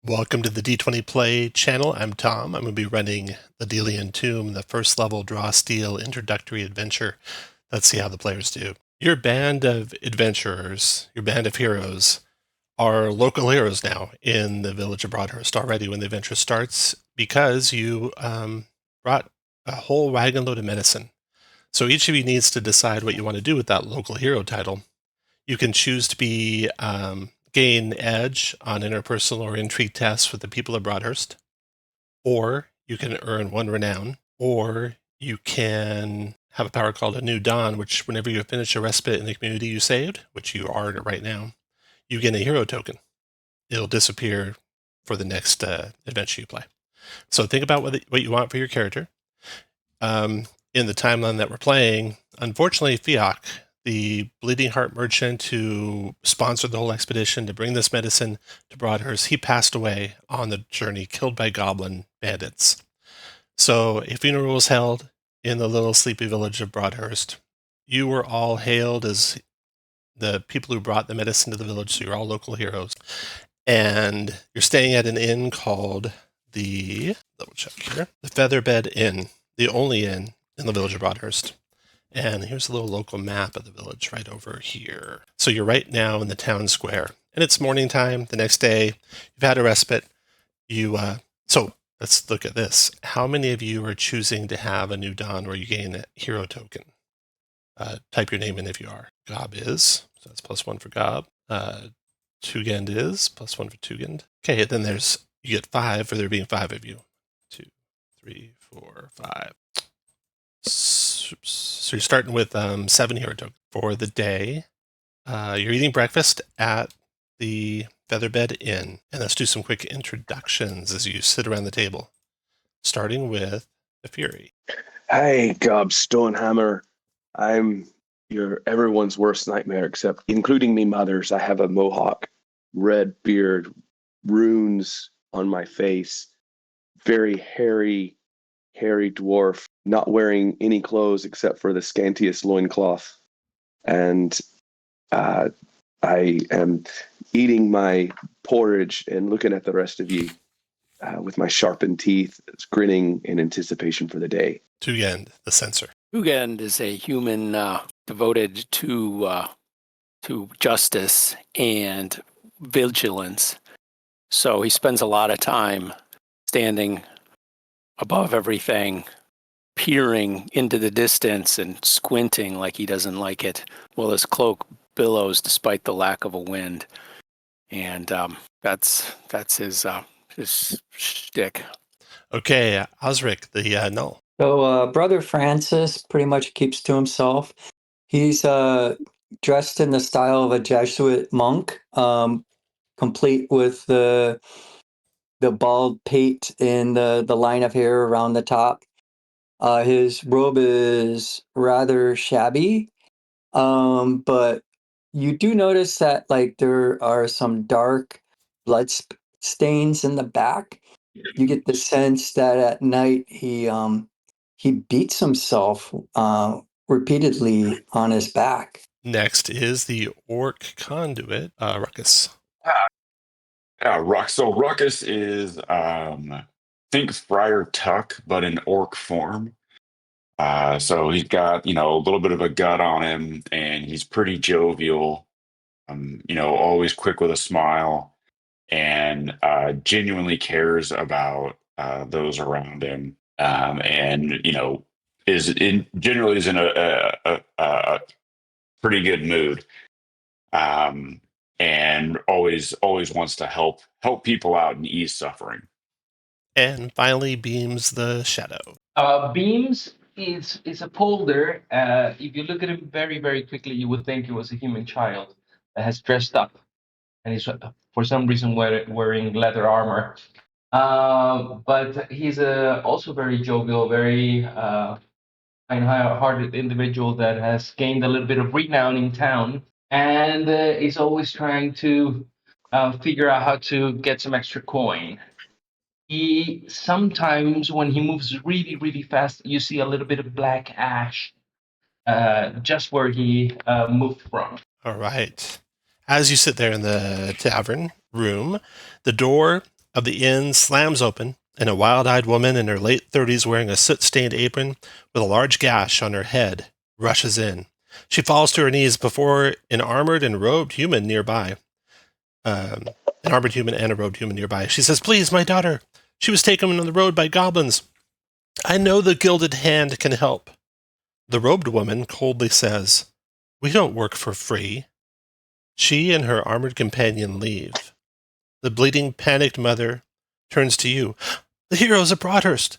Welcome to the D20 Play channel. I'm Tom. I'm going to be running the DELIAN Tomb, the first level Draw Steel introductory adventure. Let's see how the players do. Your band of adventurers, your band of heroes, are local heroes now in the village of Broadhurst already when the adventure starts because you brought a whole wagon load of medicine. So each of you needs to decide what you want to do with that local hero title. You can choose to be gain edge on interpersonal or intrigue tests with the people of Broadhurst, or you can earn 1 renown, or you can have a power called a New Dawn, which whenever you finish a respite in the community you saved, which you are right now, you get a hero token. It'll disappear for the next adventure you play. So think about what you want for your character. In the timeline that we're playing, unfortunately, Fiach, the Bleeding Heart merchant who sponsored the whole expedition to bring this medicine to Broadhurst, he passed away on the journey, killed by goblin bandits. So a funeral was held in the little sleepy village of Broadhurst. You were all hailed as the people who brought the medicine to the village, so you're all local heroes. And you're staying at an inn called the Featherbed Inn, the only inn in the village of Broadhurst. And here's a little local map of the village right over here. So you're right now in the town square, and it's morning time. The next day, you've had a respite. So let's look at this. How many of you are choosing to have a New Dawn where you gain a hero token? Type your name in if you are. Gob is, so that's +1 for Gob. Tugend is +1 for Tugend. Okay, then you get 5 for there being 5 of you. 2, 3, 4, 5. So you're starting with 7 hero tokens for the day. You're eating breakfast at the Featherbed Inn, and let's do some quick introductions as you sit around the table, starting with the Fury. Hey, Gob Stonehammer. I'm everyone's worst nightmare, except including me mother's. I have a mohawk, red beard, runes on my face, very hairy dwarf, not wearing any clothes except for the scantiest loincloth. And I am eating my porridge and looking at the rest of you with my sharpened teeth, grinning in anticipation for the day. Tugend, the censor. Tugend is a human devoted to justice and vigilance. So he spends a lot of time standing above everything, peering into the distance and squinting like he doesn't like it, while his cloak billows despite the lack of a wind. And that's his shtick. Okay, Osric, the Null. So Brother Francis pretty much keeps to himself. He's dressed in the style of a Jesuit monk, complete with the bald pate and the line of hair around the top. His robe is rather shabby, but you do notice that there are some dark blood stains in the back. You get the sense that at night he beats himself repeatedly on his back. Next is the Orc Conduit, Ruckus. So Ruckus is think Friar Tuck, but in orc form. So he's got, a little bit of a gut on him, and he's pretty jovial, always quick with a smile, and genuinely cares about those around him, and generally is in a pretty good mood, and always wants to help people out and ease suffering. And finally, Beams, the Shadow. Beams is a polder. If you look at him very, very quickly, you would think he was a human child that has dressed up, and he's for some reason wearing leather armor. But he's also very jovial, very kind-hearted individual that has gained a little bit of renown in town, and is always trying to figure out how to get some extra coin. He sometimes, when he moves really, really fast, you see a little bit of black ash just where he moved from. All right. As you sit there in the tavern room, the door of the inn slams open, and a wild-eyed woman in her late 30s wearing a soot-stained apron with a large gash on her head rushes in. She falls to her knees before an armored and robed human nearby. An armored human and a robed human nearby. She says, "Please, my daughter. She was taken on the road by goblins. I know the Gilded Hand can help." The robed woman coldly says, "We don't work for free." She and her armored companion leave. The bleeding, panicked mother turns to you. "The heroes of Broadhurst."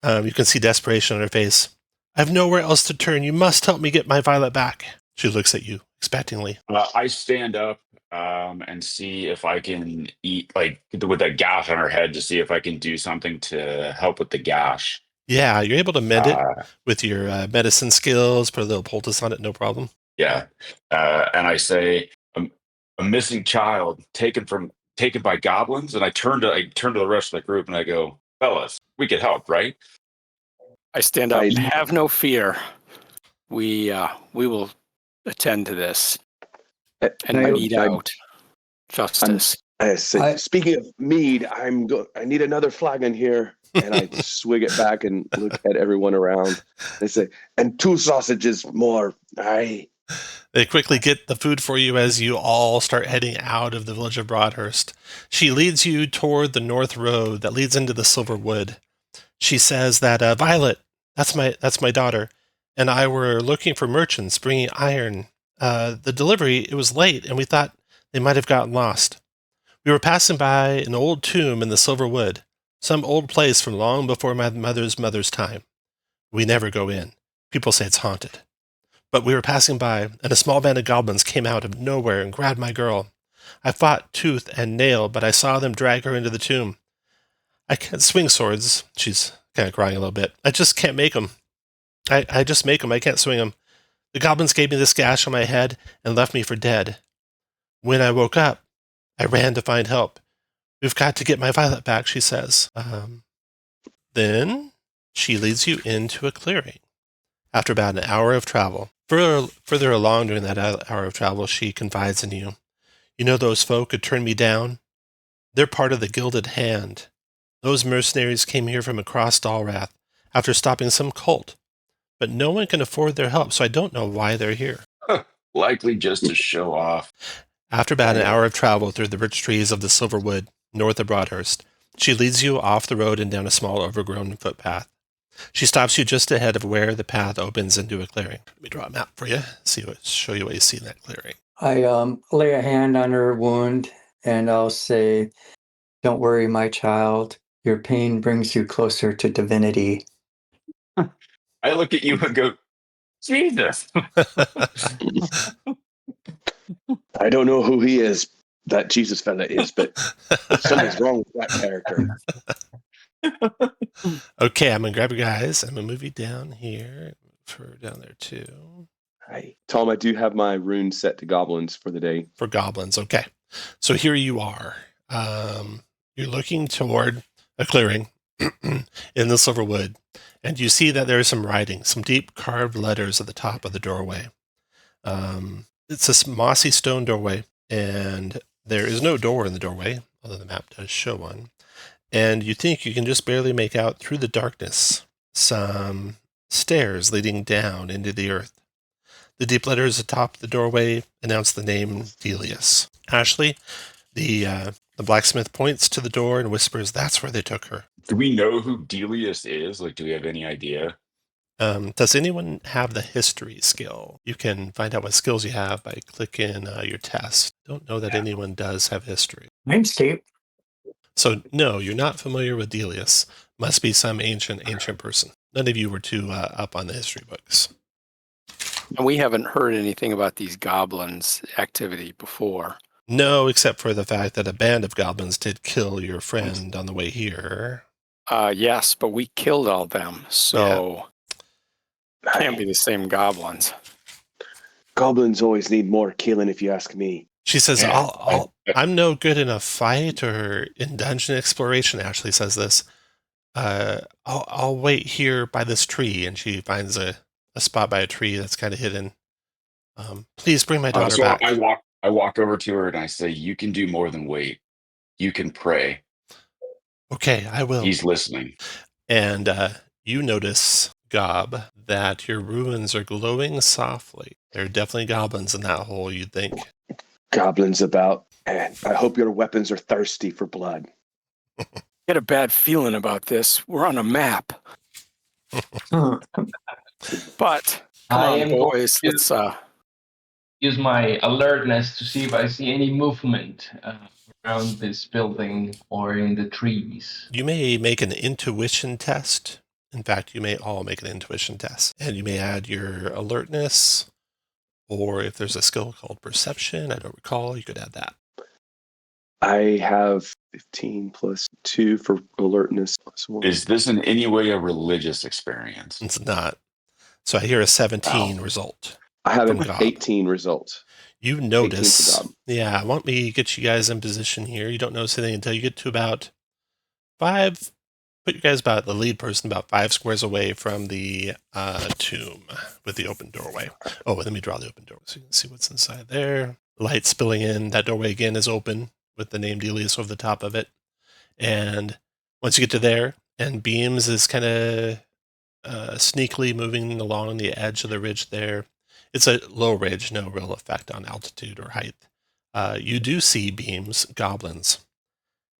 You can see desperation on her face. "I've nowhere else to turn. You must help me get my Violet back." She looks at you expectingly. I stand up and see if I can eat, like, with that gash on her head, to see if I can do something to help with the gash. Yeah, you're able to mend it Uh, with your medicine skills, put a little poultice on it, no problem. yeah. And I say, a missing child taken by goblins. And I turn to the rest of the group and I go, "Fellas, we could help, right?" I stand up. I- Have no fear. We will attend to this and I- mete out justice. I say, I- speaking of mead, I need another flagon here. And I swig it back and look at everyone around. They say, "And 2 sausages more." Aye. They quickly get the food for you as you all start heading out of the village of Broadhurst. She leads you toward the north road that leads into the Silver Wood. She says that Violet, that's my daughter, and I were looking for merchants bringing iron. The delivery, it was late, and we thought they might have gotten lost. We were passing by an old tomb in the Silver Wood, some old place from long before my mother's time. We never go in. People say it's haunted. But we were passing by, and a small band of goblins came out of nowhere and grabbed my girl. I fought tooth and nail, but I saw them drag her into the tomb. I can't swing swords. She's kind of crying a little bit. I just can't make them. I just make them. I can't swing them. The goblins gave me this gash on my head and left me for dead. When I woke up, I ran to find help. We've got to get my Violet back, she says. Then she leads you into a clearing. After about an hour of travel, further along during that hour of travel, she confides in you. "You know those folk who turned me down? They're part of the Gilded Hand. Those mercenaries came here from across Dalrath after stopping some cult. But no one can afford their help, so I don't know why they're here." Likely just to show off. After about an hour of travel through the rich trees of the Silver Wood, north of Broadhurst, she leads you off the road and down a small overgrown footpath. She stops you just ahead of where the path opens into a clearing. Let me draw a map for you, show you what you see in that clearing. I lay a hand on her wound and I'll say, "Don't worry, my child. Your pain brings you closer to divinity." I look at you and go, "Jesus." I don't know who he is, that Jesus fella is, but something's wrong with that character. Okay, I'm going to grab you guys. I'm going to move you down here. For down there too. Hi. Tom, I do have my rune set to goblins for the day. For goblins, okay. So here you are. You're looking toward a clearing in the Silver Wood, and you see that there is some writing, some deep carved letters at the top of the doorway. It's a mossy stone doorway, and there is no door in the doorway, although the map does show one. And you think you can just barely make out through the darkness some stairs leading down into the earth. The deep letters atop the doorway announce the name Delius. Ashley, the blacksmith, points to the door and whispers, "That's where they took her." Do we know who Delius is? Like, do we have any idea? Does anyone have the history skill? You can find out what skills you have by clicking your test. Don't know that anyone does have history. Name's Steve. So, no, you're not familiar with Delius. Must be some ancient person. None of you were too up on the history books. And we haven't heard anything about these goblins' activity before. No, except for the fact that a band of goblins did kill your friend on the way here. Yes, but we killed all them, so can't be the same goblins. Goblins always need more killing, if you ask me. She says, Yeah, I'm no good in a fight or in dungeon exploration," Ashley says this. I'll wait here by this tree. And she finds a spot by a tree that's kind of hidden. Please bring my daughter So back. I walk over to her and I say, "You can do more than wait. You can pray." Okay, I will. He's listening. And you notice, Gob, that your ruins are glowing softly. There are definitely goblins in that hole, you'd think. Goblins about, and I hope your weapons are thirsty for blood. Get a bad feeling about this. We're on a map. But come I on, am going boys. to Let's use my alertness to see if I see any movement around this building or in the trees. You may make an intuition test. In fact, you may all make an intuition test. And you may add your alertness, or if there's a skill called perception, I don't recall, you could add that. I have 15 plus 2 for alertness. Plus 1. Is this in any way a religious experience? It's not. So I hear a 17 result. I have from an Gob. 18 result. You 18 notice. for Gob. Yeah, why don't we get you guys in position here? You don't notice anything until you get to about 5. Put you guys about the lead person about 5 squares away from the tomb with the open doorway. Oh, let me draw the open doorway so you can see what's inside there. Light spilling in. That doorway again is open with the name Delius over the top of it. And once you get to there, and Beams is kind of sneakily moving along the edge of the ridge there. It's a low ridge, no real effect on altitude or height. You do see Beams, goblins.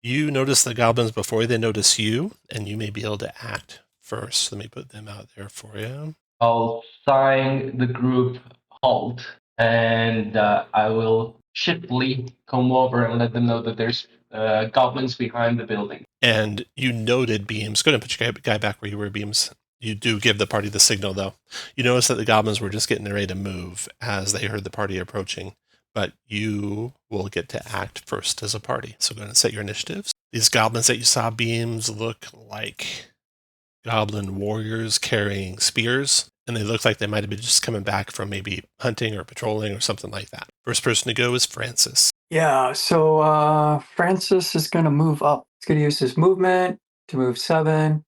You notice the goblins before they notice you, and you may be able to act first. Let me put them out there for you. I'll sign the group halt, and I will shiftily come over and let them know that there's goblins behind the building. And you noted, Beams. Go ahead and put your guy back where you were, Beams. You do give the party the signal, though. You notice that the goblins were just getting ready to move as they heard the party approaching, but you will get to act first as a party. So go ahead and set your initiatives. These goblins that you saw, Beams, look like goblin warriors carrying spears, and they look like they might have been just coming back from maybe hunting or patrolling or something like that. First person to go is Francis. Yeah, so Francis is going to move up. He's going to use his movement to move 7.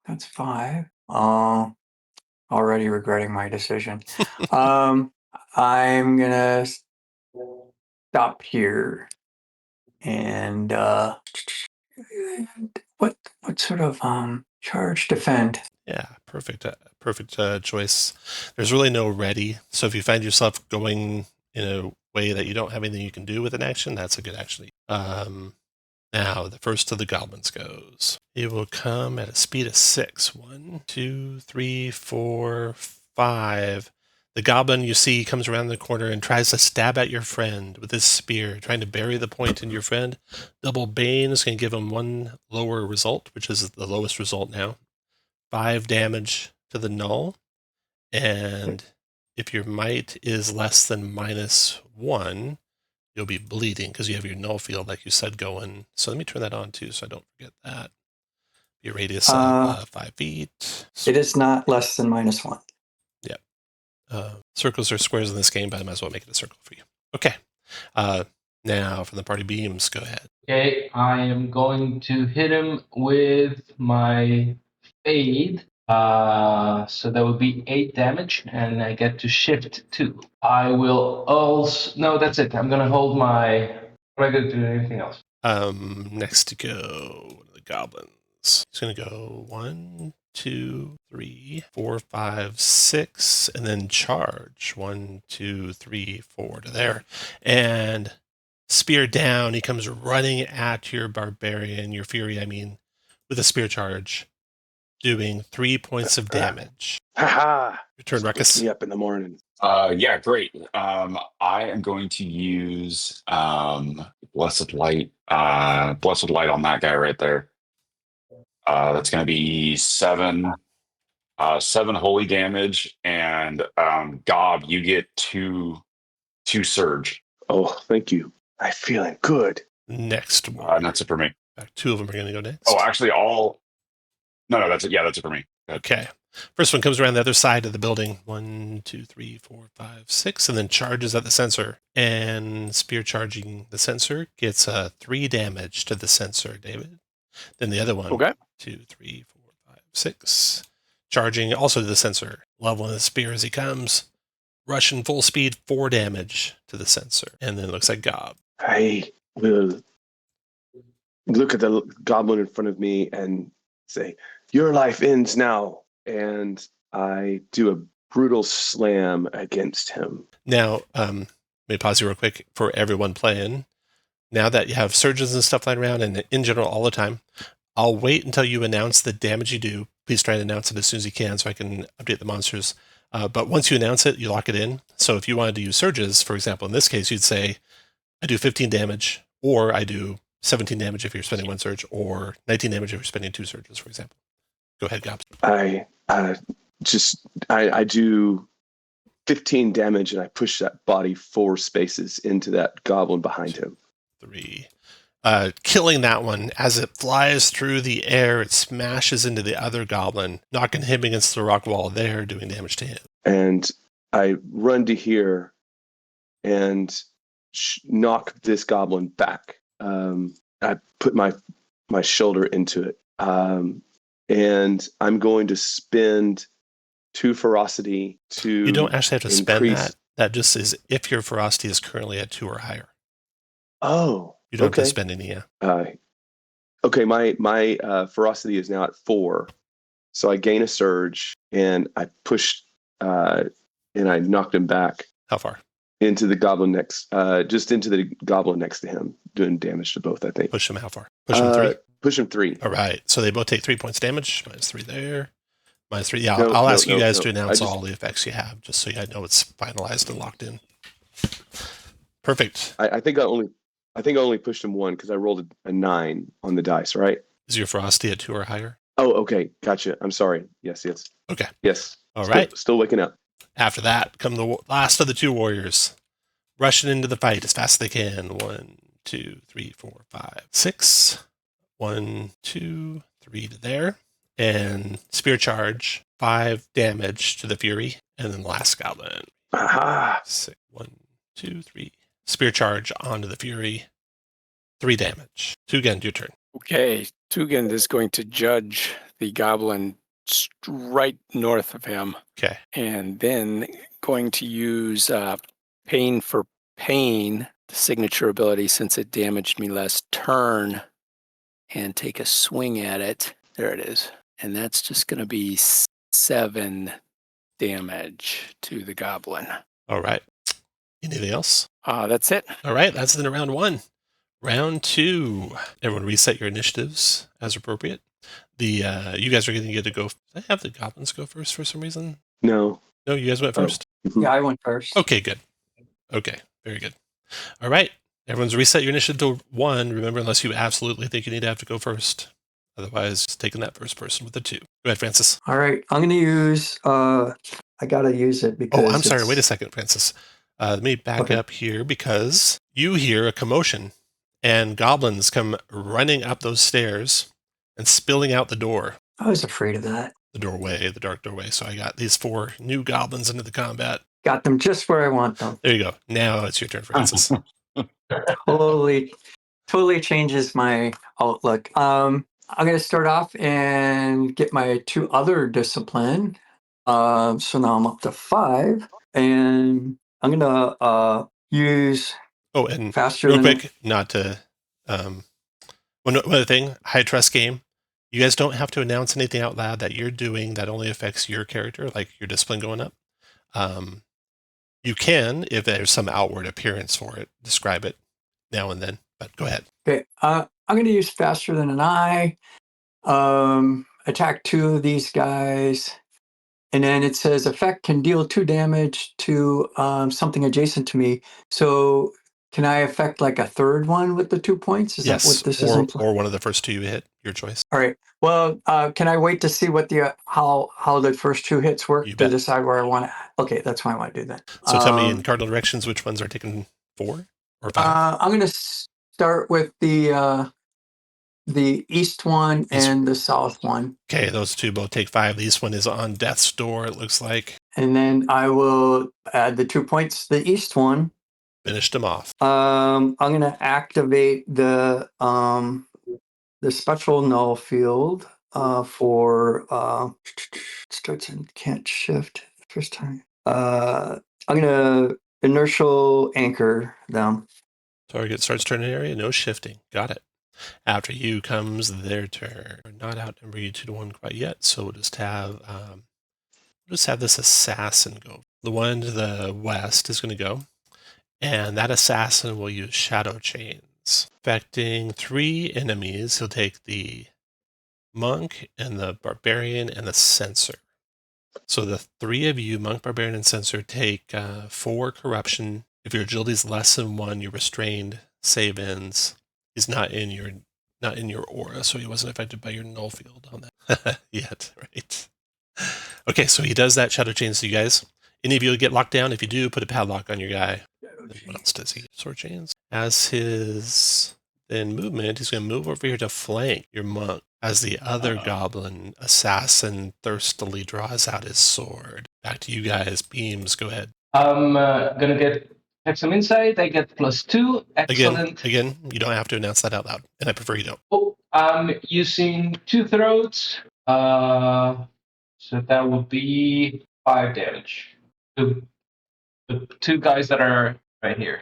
That's 5. Already regretting my decision. I'm going to stop here. And what sort of charge defend? Yeah, perfect. Perfect choice. There's really no ready. So if you find yourself going in a way that you don't have anything you can do with an action, that's a good action. Now, the first of the goblins goes. It will come at a speed of 6. 1, 2, 3, 4, 5. The goblin you see comes around the corner and tries to stab at your friend with his spear, trying to bury the point in your friend. Double Bane is going to give him 1 lower result, which is the lowest result now. 5 damage to the null. And if your might is less than -1, you'll be bleeding because you have your null field, like you said, going. So let me turn that on too, so I don't forget that. Your radius of 5 feet. It is not less than -1. Yep. Circles are squares in this game, but I might as well make it a circle for you. Okay. Now from the party Beams, go ahead. Okay, I am going to hit him with my fade. So that would be 8 damage, and I get to shift 2. I will also. No, that's it. I'm gonna hold my. I'm not gonna do anything else. Next to go, one of the goblins. He's gonna go 1, 2, 3, 4, 5, 6, and then charge 1, 2, 3, 4 to there, and spear down. He comes running at your barbarian, your fury. I mean, with a spear charge, doing 3 points of damage. Haha! Your turn, Ruckus. Me up in the morning. Yeah, great. I am going to use blessed light on that guy right there. That's going to be 7 holy damage, and Gob, you get 2 surge. Oh, thank you. I'm feeling good. Next one. And that's it for me. In fact, 2 of them are going to go next. Oh, actually, No, that's it. Yeah, that's it for me. Okay. First one comes around the other side of the building. 1, 2, 3, 4, 5, 6, and then charges at the sensor. And spear charging the sensor gets 3 damage to the sensor, David. Then the other one. Okay. 2, 3, 4, 5, 6. Charging also to the sensor. Leveling the spear as he comes. Russian full speed, 4 damage to the sensor. And then it looks like Gob. I will look at the goblin in front of me and say, "Your life ends now." And I do a brutal slam against him. Now, let me pause you real quick for everyone playing. Now that you have surges and stuff lying around, and in general all the time, I'll wait until you announce the damage you do. Please try and announce it as soon as you can so I can update the monsters. But once you announce it, you lock it in. So if you wanted to use surges, for example, in this case, you'd say, I do 15 damage, or I do 17 damage if you're spending one surge, or 19 damage if you're spending 2 surges, for example. Go ahead, Gobs. I do 15 damage, and I push that body 4 spaces into that goblin behind him. 3. Killing that one. As it flies through the air, it smashes into the other goblin, knocking him against the rock wall there, doing damage to him. And I run to here and knock this goblin back. I put my shoulder into it. And I'm going to spend 2 ferocity to You don't actually have to spend increase... that. That just is if your ferocity is currently at 2 or higher. Oh, you don't have to spend any. Okay, my ferocity is now at 4, so I gain a surge and I push and I knocked him back. How far? Into the goblin next, just into the goblin next to him, doing damage to both. I think. Push him how far? Push him 3. Push him 3. All right, so they both take 3 points damage. -3 there. -3. Yeah, I'll ask you guys to announce all the effects you have, just so you know it's finalized and locked in. Perfect. I think I only pushed him 1 because I rolled a 9 on the dice. Right? Is your ferocity at 2 or higher? Oh, okay, gotcha. I'm sorry. Yes. Okay. Yes. All right. Still waking up. After that, come the last of the 2 warriors, rushing into the fight as fast as they can. 1, 2, 3, 4, 5, 6. 1, 2, 3 to there. And spear charge, 5 damage to the fury. And then the last goblin. Aha! 6, 1, 2, 3. Spear charge onto the fury. 3 damage. Tugend, your turn. Okay, Tugend is going to judge the goblin right north of him. Okay. And then going to use pain for pain, the signature ability, since it damaged me last turn, and take a swing at it. There it is. And that's just going to be 7 damage to the goblin. All right. Anything else? That's it. All right, that's in round 1. Round 2. Everyone reset your initiatives as appropriate. You guys are going to get to go. Did I have the goblins go first for some reason? No. No, you guys went first? Yeah, I went first. Okay, good. Okay, very good. All right. Everyone's reset your initiative to 1. Remember, unless you absolutely think you need to have to go first. Otherwise, just taking that first person with the 2. Go ahead, Francis. All right. I'm going to use... I got to use it because... Oh, I'm sorry. Wait a second, Francis. Let me back up here because you hear a commotion and goblins come running up those stairs and spilling out the door. I was afraid of that. The dark doorway. So I got these 4 new goblins into the combat. Got them just where I want them. There you go. Now it's your turn, Francis. Totally changes my outlook. I'm going to start off and get my 2 other discipline. So now I'm up to 5, and I'm going to use... Oh, and faster real than quick, not to... one other thing, high trust game. You guys don't have to announce anything out loud that you're doing that only affects your character, like your discipline going up. You can, if there's some outward appearance for it, describe it now and then, but go ahead. Okay, I'm going to use faster than an eye. Attack 2 of these guys. And then it says effect can deal 2 damage to something adjacent to me. So can I affect like a third one with the 2 points? Is that what this is? Or one of the first 2 you hit, your choice. All right. Well, can I wait to see what the how the first 2 hits work to decide where I want to? Okay, that's what I want to do then. So tell me in cardinal directions which ones are taking 4 or 5. I'm going to start with the east one and the south one. Okay, those 2 both take 5. The east one is on death's door, it looks like. And then I will add the 2 points to the east one. Finished them off. I'm going to activate the special null field for starts and can't shift first time. I'm going to inertial anchor them. Target starts turning area, no shifting. Got it. After you comes their turn. We're not outnumber you 2-1 quite yet, so we'll just have this assassin go. The one to the west is going to go, and that assassin will use shadow chains, affecting 3 enemies. He'll take the monk and the barbarian and the censor. So the 3 of you, monk, barbarian, and censor, take 4 corruption. If your agility is less than 1, your restrained save ends. He's not in your aura, so he wasn't affected by your null field on that yet, right? Okay, so he does that shadow chains to you guys. Any of you get locked down? If you do, put a padlock on your guy. What else does he? Sword chains. As his then movement, he's going to move over here to flank your monk as the other goblin assassin thirstily draws out his sword. Back to you guys. Beams, go ahead. I'm gonna get some insight. I get +2. Excellent. Again, you don't have to announce that out loud, and I prefer you don't. Oh, I'm using 2 throats. So that would be 5 damage. The 2 guys that are right here.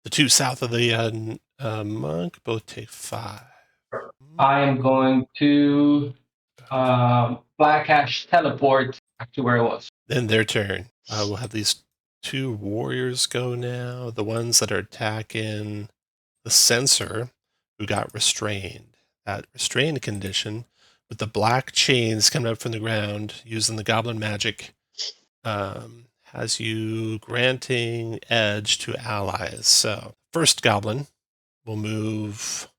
The 2 south of the monk both take 5. I am going to Black Ash teleport back to where I was. Then their turn. We'll have these 2 warriors go now. The ones that are attacking the censor, who got restrained. That restrained condition with the black chains coming up from the ground using the goblin magic has you granting edge to allies. So first goblin will move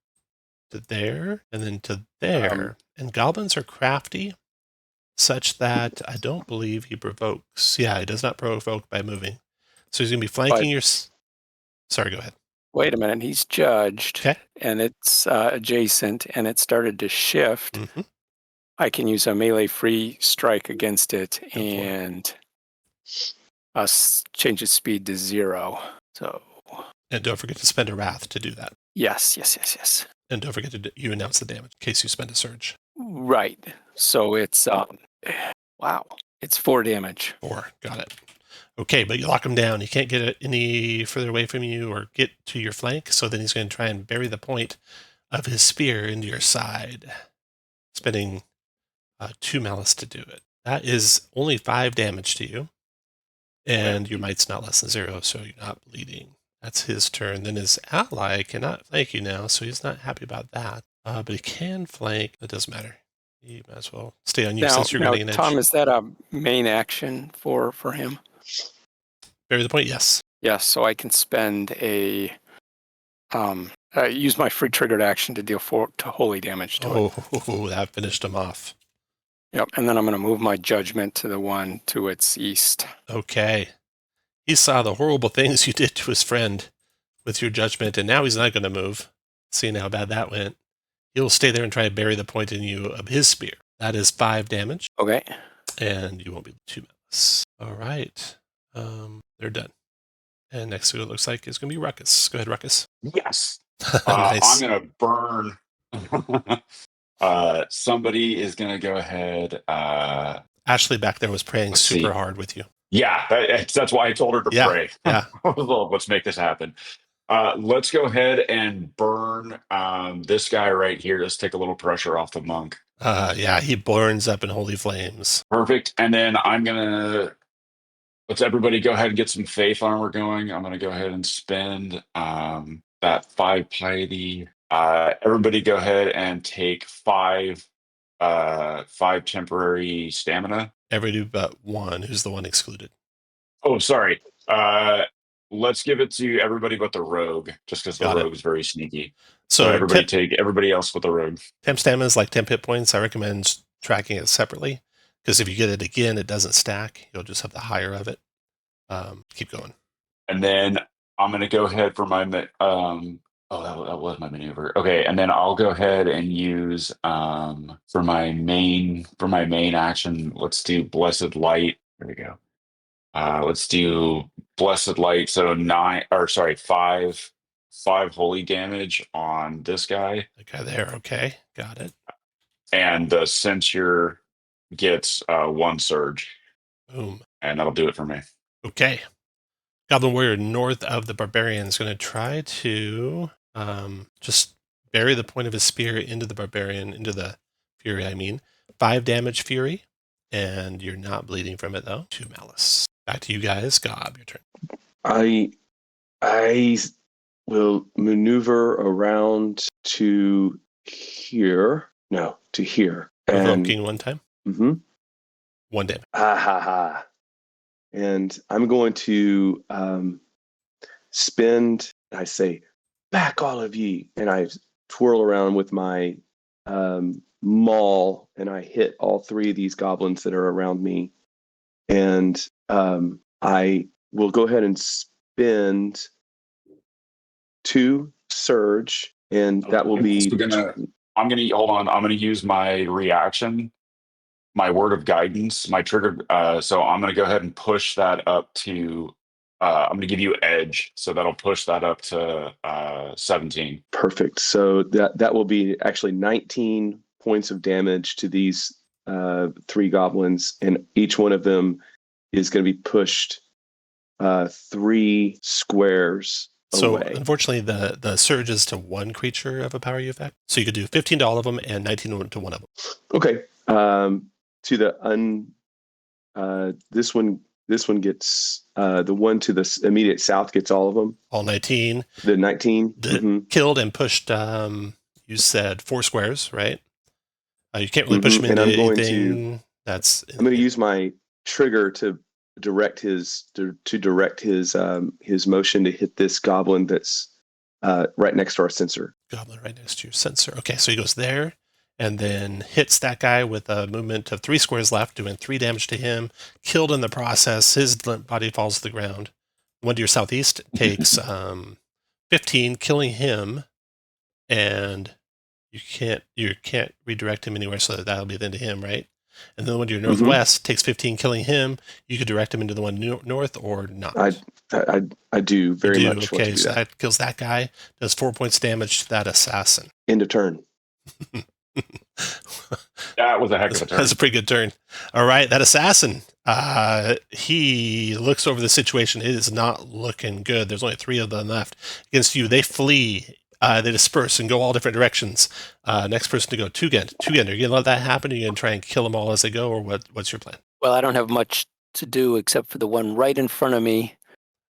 to there and then to there. And goblins are crafty such that I don't believe he provokes. Yeah, he does not provoke by moving. So he's going to be flanking your... Sorry, go ahead. Wait a minute. He's judged, Okay. and it's adjacent, and it started to shift. Mm-hmm. I can use a melee free strike against it and change its speed to 0. So, and don't forget to spend a wrath to do that. Yes. And don't forget to you announce the damage in case you spend a surge. Right. So it's wow. It's 4 damage. 4. Got it. Okay, but you lock him down. He can't get any further away from you or get to your flank. So then he's going to try and bury the point of his spear into your side, spending 2 malice to do it. That is only 5 damage to you, and your might's not less than 0, so you're not bleeding. That's his turn. Then his ally cannot flank you now, so he's not happy about that. But he can flank. It doesn't matter. You might as well stay on you since you're getting an edge. Tom, is that a main action for him? Bury the point, yes. Yes, so I can spend a use my free triggered action to deal holy damage to it. Oh, that finished him off. Yep, and then I'm going to move my judgment to the one to its east. Okay. He saw the horrible things you did to his friend with your judgment, and now he's not going to move. Seeing how bad that went. He'll stay there and try to bury the point in you of his spear. That is 5 damage. Okay. And you won't be 2 malice. All right. They're done. And next it looks like is going to be Ruckus. Go ahead, Ruckus. Yes. Nice. I'm going to burn. Somebody is going to go ahead. Ashley back there was praying super hard with you. Yeah, that's why I told her to pray. Yeah. Let's make this happen. Let's go ahead and burn this guy right here. Let's take a little pressure off the monk. Yeah, he burns up in holy flames. Perfect. And then let's everybody go ahead and get some faith armor going. I'm going to go ahead and spend that 5 piety. Everybody go ahead and take 5 temporary stamina. Everybody but one, who's the one excluded. Oh, sorry. Let's give it to everybody but the rogue, just because the rogue is very sneaky. So everybody else with the rogue. Temp stamina is like 10 hit points. I recommend tracking it separately, because if you get it again, it doesn't stack. You'll just have the higher of it. Keep going. And then I'm going to go ahead for my that was my maneuver. Okay, and then I'll go ahead and use for my main action. Let's do blessed light. There we go. Let's do blessed light. So 5 holy damage on this guy. Okay, there. Okay, got it. And the censure gets 1 surge. Boom. And that'll do it for me. Okay. Goblin warrior north of the barbarian is going to try to just bury the point of his spear into the barbarian, into the fury, I mean. 5 damage fury, and you're not bleeding from it, though. 2 malice. Back to you guys. Gob, your turn. I will maneuver around to here. No, to here. Provoking 1 time. Mm-hmm. 1 damage. Ha ha ha. And I'm going to spend, I say, back all of ye. And I twirl around with my maul and I hit all 3 of these goblins that are around me. And I will go ahead and spend 2 surge, and that will be. Hold on. I'm gonna use my reaction, my word of guidance, my trigger. So I'm gonna go ahead and push that up to. I'm gonna give you edge, so that'll push that up to 17. Perfect. So that will be actually 19 points of damage to these 3 goblins, and each one of them is going to be pushed 3 squares So away. unfortunately, the surge is to 1 creature of a power you effect. So you could do 15 to all of them and 19 to one of them. Okay. To the this one gets the one to the immediate south gets all of them. All 19. The 19 killed and pushed. You said 4 squares, right? You can't really push him into anything. I'm going to use my trigger to direct his his motion to hit this goblin that's right next to our sensor. Goblin right next to your sensor. Okay, so he goes there and then hits that guy with a movement of 3 squares left, doing 3 damage to him. Killed in the process. His body falls to the ground. One to your southeast takes 15, killing him, and you can't redirect him anywhere, so that'll be the end of him, right? And then the one to your northwest takes 15, killing him. You could direct him into the one north or not. I do very much. Okay, so that kills that guy. Does 4 points damage to that assassin. End of turn. That was a heck of a turn. That's a pretty good turn. All right, that assassin. He looks over the situation. It is not looking good. There's only 3 of them left against you. They flee. They disperse and go all different directions. Next person to go, Tugend. Are you going to let that happen? Are you going to try and kill them all as they go, or what's your plan? Well, I don't have much to do except for the one right in front of me.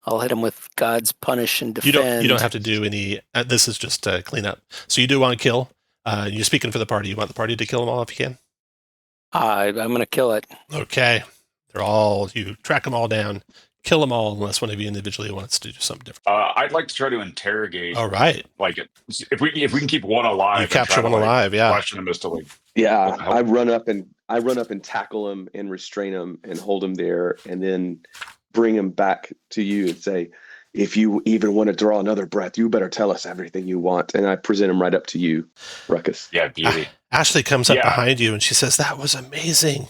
I'll hit him with God's punish and defend. You don't have to do any. This is just clean up. So you do want to kill. You're speaking for the party. You want the party to kill them all if you can? I'm going to kill it. Okay. You track them all down. Kill them all unless one of you individually wants to do something different. I'd like to try to interrogate. All right. Like if we can keep one alive. You capture one alive, yeah. Question him as to like. Yeah, I run up and tackle him and restrain him and hold him there, and then bring him back to you and say, if you even want to draw another breath, you better tell us everything you want. And I present him right up to you, Ruckus. Yeah, beauty. Ashley comes up behind you and she says, "That was amazing.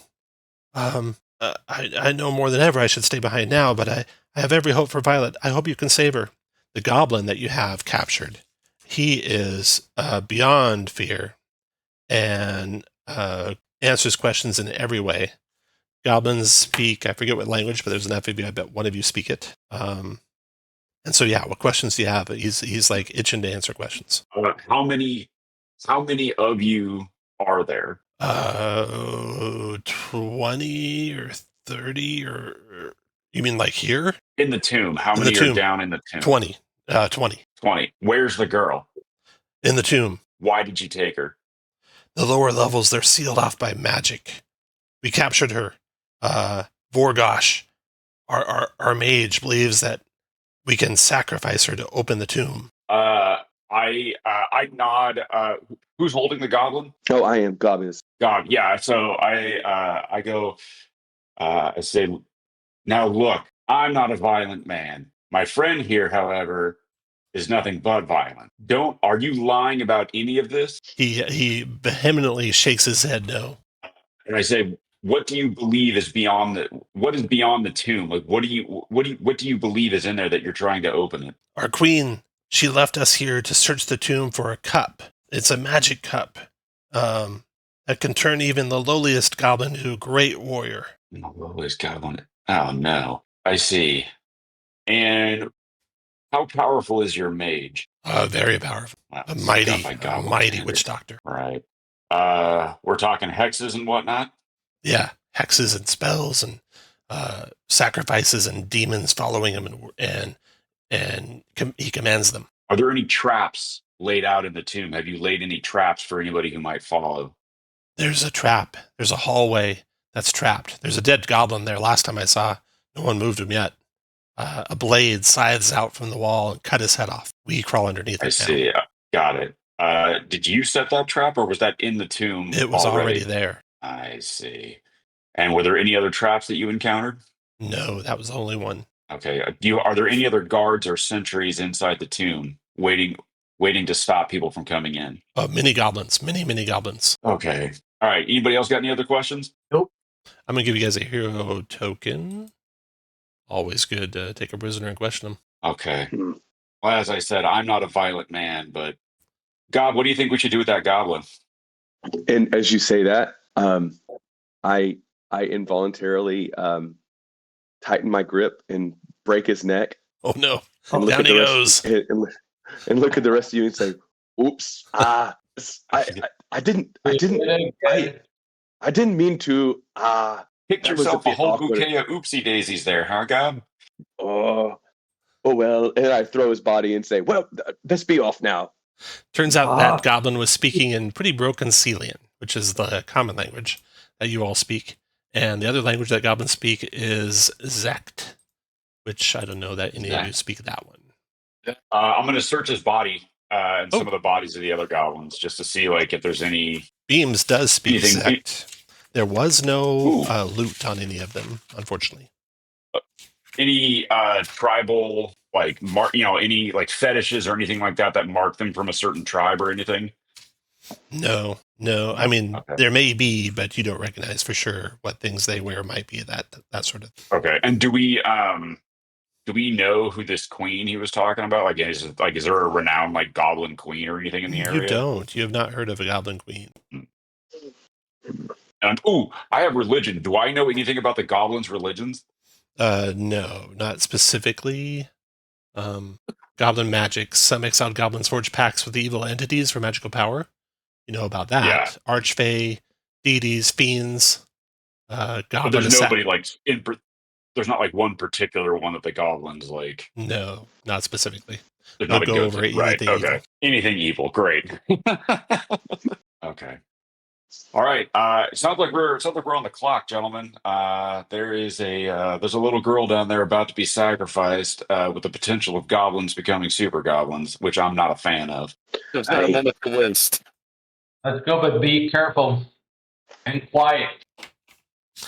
I know more than ever I should stay behind now, but I have every hope for Violet. I hope you can save her." The goblin that you have captured, he is beyond fear and answers questions in every way. Goblins speak, I forget what language, but there's enough of you, I bet one of you speak it. And so, what questions do you have? He's like itching to answer questions. How many of you are there? 20 or 30 or you mean like here? In the tomb. How many are down in the tomb? 20. 20. Where's the girl? In the tomb. Why did you take her? The lower levels, they're sealed off by magic. We captured her. Vorgosh, our mage, believes that we can sacrifice her to open the tomb. I nod. Who's holding the goblin? Oh, I am. Gob is. Gob, yeah. So I go. I say, now look, I'm not a violent man. My friend here, however, is nothing but violent. Are you lying about any of this? He vehemently shakes his head no. And I say, what do you believe is beyond the tomb? Like, what do you believe is in there that you're trying to open it? Our queen, she left us here to search the tomb for a cup. It's a magic cup that can turn even the lowliest goblin into a great warrior. The lowliest goblin. Oh no, I see. And how powerful is your mage? Very powerful. Wow, A it's mighty, done by goblin mighty standards. witch doctor. Right. We're talking hexes and whatnot. Yeah, hexes and spells and sacrifices and demons following him, he commands them. Are there any traps laid out in the tomb? Have you laid any traps for anybody who might follow? There's a trap. There's a hallway that's trapped. There's a dead goblin there. Last time I saw, no one moved him yet. A blade scythes out from the wall and cut his head off. We crawl underneath I it now. see. Got it. Did you set that trap, or was that in the tomb? It was already there. I see. And were there any other traps that you encountered? No, that was the only one. Okay. Are there any other guards or sentries inside the tomb waiting to stop people from coming in? Mini goblins. Mini goblins. Okay. All right. Anybody else got any other questions? Nope. I'm going to give you guys a hero token. Always good to take a prisoner and question them. Okay. Well, as I said, I'm not a violent man, but God, what do you think we should do with that goblin? And as you say that, I involuntarily tighten my grip and break his neck. Oh no! And Down he goes. And look at the rest of you and say, "Oops! I didn't mean to." Picked That was a yourself a bit whole awkward. bouquet of oopsie daisies there, huh, God? Oh well. And I throw his body and say, "Well, let's be off now." Turns out that goblin was speaking in pretty broken Celian, which is the common language that you all speak. And the other language that goblins speak is Zect, which I don't know that any of you speak that one. I'm going to search his body and some of the bodies of the other goblins just to see if there's any. Beams does speak anything. Zect. There was no loot on any of them, unfortunately. Any tribal any fetishes or anything like that mark them from a certain tribe or anything? No. I mean, there may be, but you don't recognize for sure what things they wear might be that sort of thing. Okay. And do we know who this queen he was talking about? Is there a renowned goblin queen or anything in the area? You don't. You have not heard of a goblin queen. And I have religion. Do I know anything about the goblins' religions? No, not specifically. Goblin magic. Some exiled goblins forge pacts with evil entities for magical power. You know about that. Yeah. Archfey, deities, fiends, goblin. But there's nobody there's not one particular one that the goblins like. No, not specifically. There's They'll not go over anything evil. Anything evil, great. Okay. All right. It sounds like we're on the clock, gentlemen. There's a little girl down there about to be sacrificed with the potential of goblins becoming super goblins, which I'm not a fan of. There's not a minute to waste. Let's go, but be careful and quiet.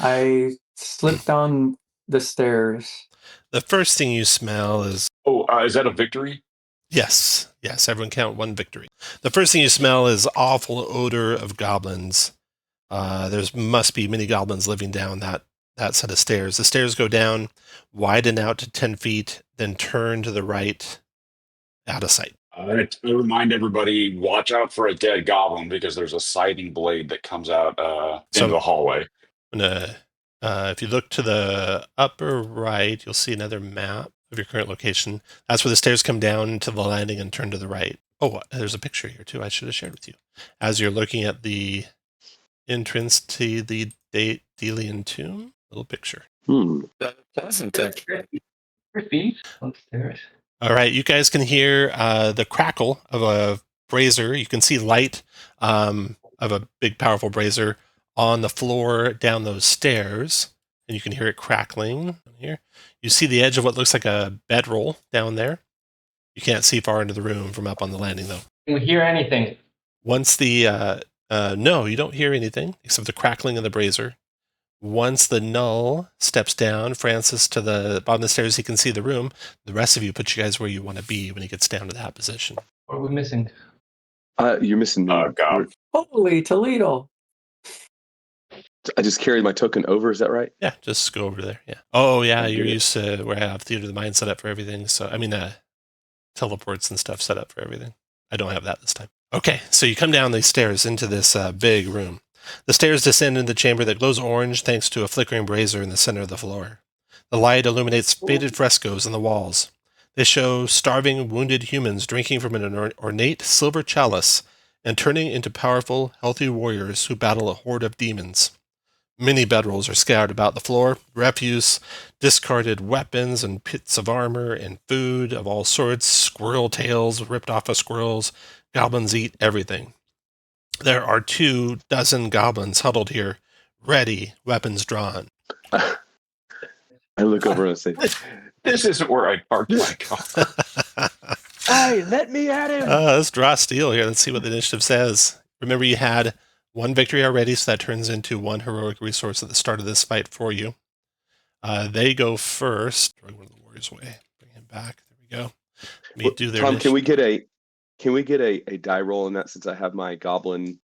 I slipped down the stairs. The first thing you smell is... is that a victory? Yes, everyone count one victory. The first thing you smell is awful odor of goblins. Must be many goblins living down that set of stairs. The stairs go down, widen out to 10 feet, then turn to the right, out of sight. I remind everybody, watch out for a dead goblin because there's a scything blade that comes out into the hallway. If you look to the upper right, you'll see another map of your current location. That's where the stairs come down to the landing and turn to the right. Oh, there's a picture here too. I should have shared with you. As you're looking at the entrance to the DELIAN tomb, little picture. That doesn't actually. 3 feet on the stairs. All right, you guys can hear the crackle of a brazier. You can see light of a big, powerful brazier on the floor down those stairs, and you can hear it crackling here. You see the edge of what looks like a bedroll down there. You can't see far into the room from up on the landing, though. Can we hear anything? Once the no, you don't hear anything except the crackling of the brazier. Once the null steps down, Francis, to the bottom of the stairs, he can see the room. The rest of you put you guys where you want to be when he gets down to that position. What are we missing? You're missing me. Oh, God. Holy Toledo! I just carried my token over. Is that right? Yeah, just go over there. Yeah. Oh, yeah, you're used to where I have Theater of the Mind set up for everything. So, teleports and stuff set up for everything. I don't have that this time. Okay, so you come down these stairs into this big room. The stairs descend into the chamber that glows orange thanks to a flickering brazier in the center of the floor. The light illuminates faded frescoes on the walls. They show starving, wounded humans drinking from an ornate silver chalice and turning into powerful, healthy warriors who battle a horde of demons. Many bedrolls are scattered about the floor, refuse, discarded weapons and bits of armor and food of all sorts, squirrel tails ripped off of squirrels. Goblins eat everything. There are 24 goblins huddled here, ready, weapons drawn. I look over and say, This isn't where I parked my car. "Hey, let me at him!" Let's draw a steal here. Let's see what the initiative says. Remember, you had one victory already, so that turns into one heroic resource at the start of this fight for you. They go first. Throw one of the warriors away. Bring him back. There we go. Let me do their Tom, initiative. can we get a die roll in that since I have my goblin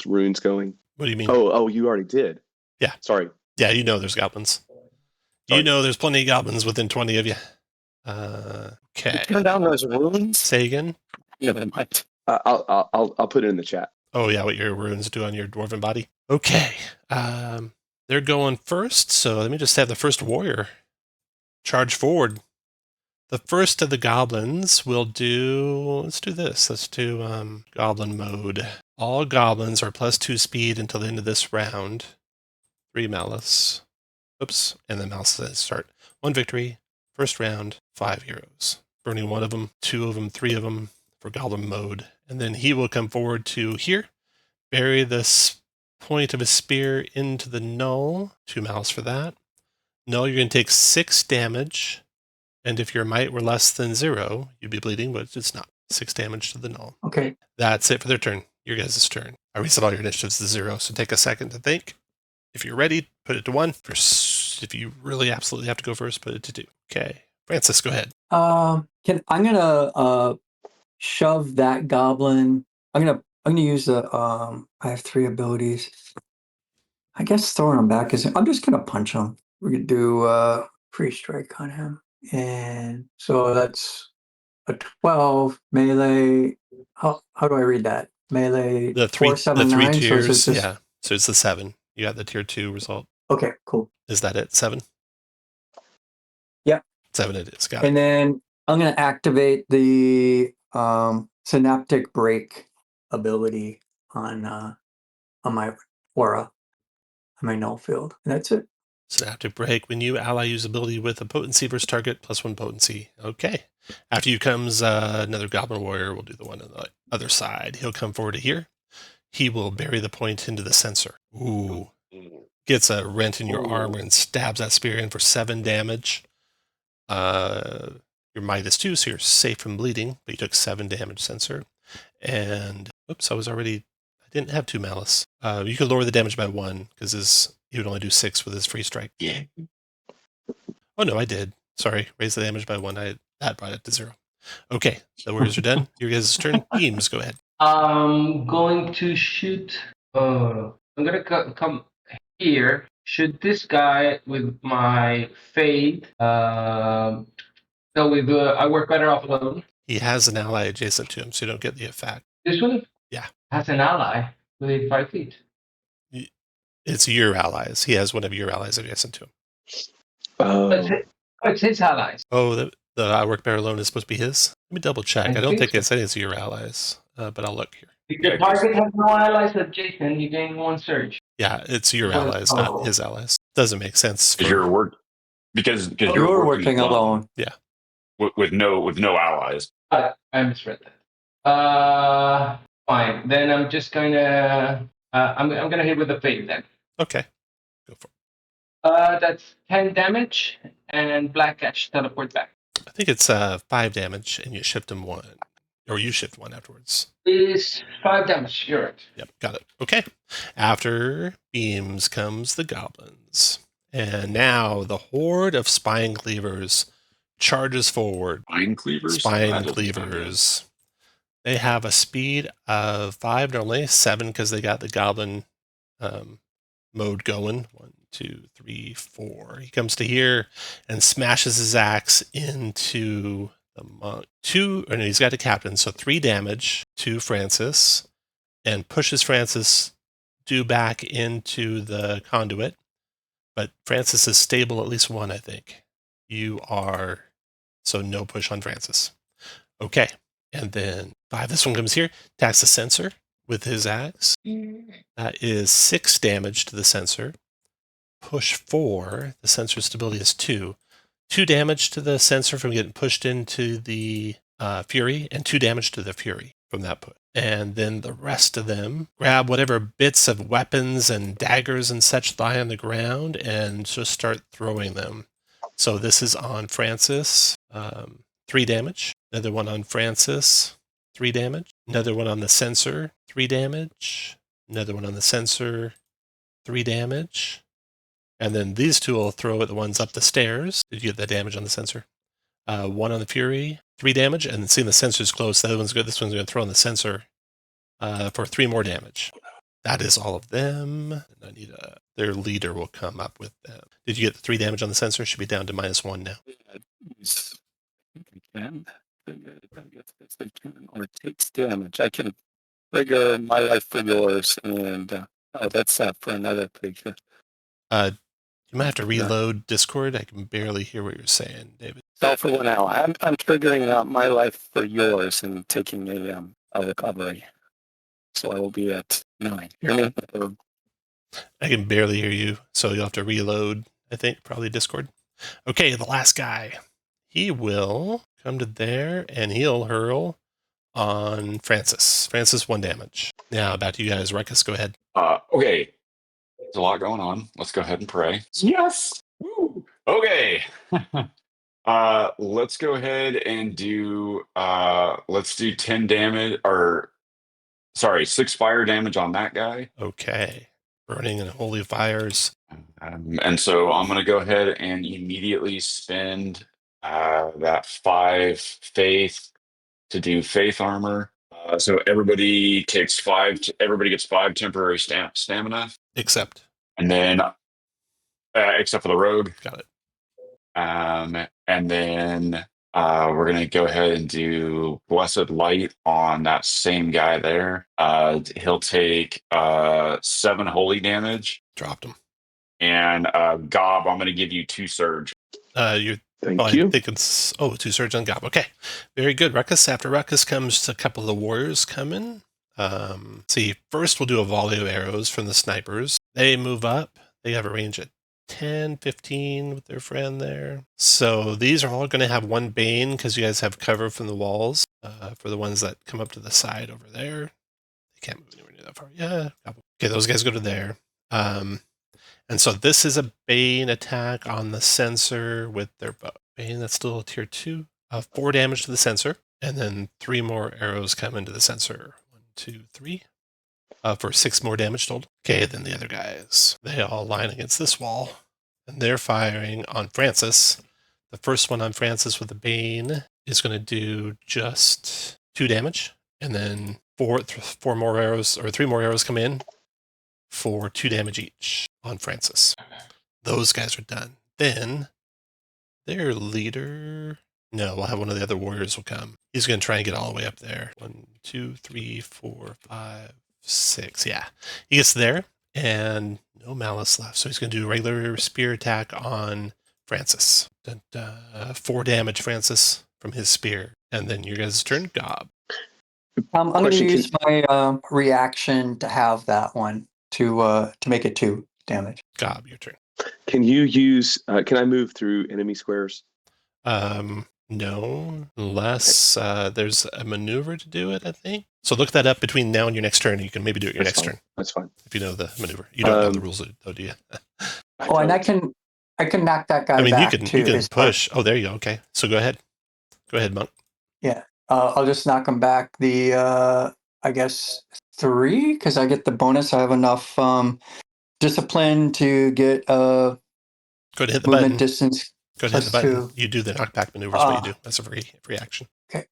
runes going? What do you mean? Oh, you already did. Yeah. Sorry. Yeah, you know there's goblins. Sorry. You know there's plenty of goblins within 20 of you. Okay. Turn down those runes. Say again. Yeah, that might. I'll put it in the chat. Oh yeah, what your runes do on your dwarven body. Okay. They're going first, so let me just have the first warrior charge forward. The first of the goblins will do. Let's do this. Let's do goblin mode. All goblins are +2 speed until the end of this round. 3 malice. Oops, and then malice says start. 1 victory. First round. 5 heroes. Burning 1 of them, 2 of them, 3 of them for goblin mode. And then he will come forward to here. Bury this point of his spear into the null. 2 malice for that. Null, you're going to take 6 damage. And if your might were less than 0, you'd be bleeding, but it's not. 6 damage to the null. Okay. That's it for their turn. Your guys' turn. I reset all your initiatives to 0, so take a second to think. If you're ready, put it to 1. If you really absolutely have to go first, put it to 2. Okay. Francis, go ahead. I'm gonna shove that goblin. I'm gonna use the I have 3 abilities. I guess throwing him back is. I'm just gonna punch him. We're gonna do free strike on him, and so that's a 12 melee. How do I read that? Melee. The three 4, 7, 9, so tiers. it's just, Yeah. So it's the 7. You got the tier 2 result. Okay, cool. Is that it? 7? Yep. 7 it is. Got it. And then I'm going to activate the synaptic break ability on my aura, on my null field. And that's it. Synaptic break. When you ally use ability with a potency versus target, +1 potency. Okay. After you comes another goblin warrior. We'll do the one on the other side. He'll come forward to here. He will bury the point into the sensor. Ooh. Gets a rent in your armor and stabs that spear in for 7 damage. Your might is 2, so you're safe from bleeding, but you took 7 damage sensor. And oops, I didn't have 2 malice. You could lower the damage by 1 because he would only do 6 with his free strike. Yeah. Oh no, I did. Sorry, raise the damage by 1. That brought it to 0. Okay, the warriors are done. Your guys' turn. Beams, go ahead. I'm going to shoot. I'm gonna come here. Shoot this guy with my fade. I work better off alone. He has an ally adjacent to him, so you don't get the effect. This one? Yeah. Has an ally within 5 feet. It's your allies. He has one of your allies adjacent to him. It's his allies. Oh, the I work better alone is supposed to be his? Let me double check. I don't think so. it's any of your allies, but I'll look here. If your target has no allies adjacent, you gain 1 surge. Yeah, it's your allies, not his allies. Doesn't make sense. Because you're working alone. Yeah. With no allies. I misread that. Fine. Then I'm just gonna I'm gonna hit with a fade then. Okay. Go for it. That's 10 damage and Black Catch teleport back. I think it's 5 damage, and you shift him 1. Or you shift 1 afterwards. Is 5 damage, you're right. Yep, got it. Okay. After beams comes the goblins. And now the horde of spine cleavers charges forward. Spine cleavers? Spine cleavers. They have a speed of 5 normally, 7 because they got the goblin mode going. 1, 2, 3, 4. He comes to here and smashes his axe into the monk. 2, and he's got a captain, so 3 damage to Francis, and pushes Francis due back into the conduit. But Francis is stable at least 1, I think. You are So no push on Francis. Okay. And then 5, this one comes here, attacks the sensor with his axe. That is 6 damage to the sensor. Push 4, the sensor stability is 2. 2 damage to the sensor from getting pushed into the Fury, and 2 damage to the Fury from that push. And then the rest of them grab whatever bits of weapons and daggers and such lie on the ground and just start throwing them. So this is on Francis, 3 damage. Another one on Francis, 3 damage. Another one on the sensor, 3 damage. Another one on the sensor, 3 damage. And then these two will throw at the ones up the stairs. Did you get that damage on the sensor? 1 on the Fury, 3 damage. And then seeing the sensor's close, the other one's good. This one's going to throw on the sensor for 3 more damage. That is all of them. And I need their leader will come up with them. Did you get the 3 damage on the sensor? Should be down to -1 now. Or it takes damage. I can trigger my life for yours, and that's for another picture. You might have to reload Discord. I can barely hear what you're saying, David. So for one now, I'm triggering my life for yours and taking a recovery. So I will be at 9. Hear me? I can barely hear you, so you'll have to reload, I think, probably Discord. Okay, the last guy. He will come to there, and he'll hurl on Francis. Francis, 1 damage. Now, back to you guys. Ruckus, go ahead. Okay. There's a lot going on. Let's go ahead and pray. Yes! Woo! Okay. Let's go ahead and do let's do 10 damage, or sorry, 6 fire damage on that guy. Okay. Burning and holy fires. And so I'm going to go ahead and immediately spend that 5 faith to do faith armor. So everybody takes 5. Everybody gets 5 temporary stamina, Except. and then except for the rogue. Got it. And then we're going to go ahead and do Blessed Light on that same guy there. He'll take 7 holy damage. Dropped him. And Gob, I'm going to give you 2 surge. You're Thank you. thinking, 2 surge on Gob. Okay. Very good. Ruckus. After Ruckus comes a couple of the warriors coming. See, first we'll do a volley of arrows from the snipers. They move up. They have a range at 10, 15 with their friend there. So these are all going to have 1 bane because you guys have cover from the walls for the ones that come up to the side over there. They can't move anywhere near that far. Yeah. Okay, those guys go to there. And so this is a bane attack on the sensor with their bow. Bane, that's still a tier 2. 4 damage to the sensor. And then 3 more arrows come into the sensor. 1, 2, 3. For 6 more damage total. Okay, then the other guys. They all line against this wall. And they're firing on Francis. The first one on Francis with the Bane is going to do just 2 damage. And then 4 more arrows, or 3 more arrows come in for 2 damage each on Francis. Those guys are done. Then their leader... No, we'll have one of the other warriors will come. He's going to try and get all the way up there. 1, 2, 3, 4, 5, 6. Yeah. He gets there and no malice left. So he's going to do a regular spear attack on Francis. 4 damage, Francis, from his spear. And then your guys' turn, Gob. I'm going to use my reaction to have that one to make it 2 damage. Gob, your turn. Can you use? Can I move through enemy squares? No, unless there's a maneuver to do it, I think. So look that up between now and your next turn. You can maybe do it your next turn. That's fine. If you know the maneuver. You don't know the rules, though, do you? And I can knock that guy back you can push. Oh, there you go. Okay. So go ahead. Go ahead, Monk. Yeah. I'll just knock him back the, I guess, 3, because I get the bonus. I have enough discipline to get go ahead and hit the movement button. distance. Go ahead and hit the button. 2. You do the knockback maneuver is what you do. That's a free action. Okay.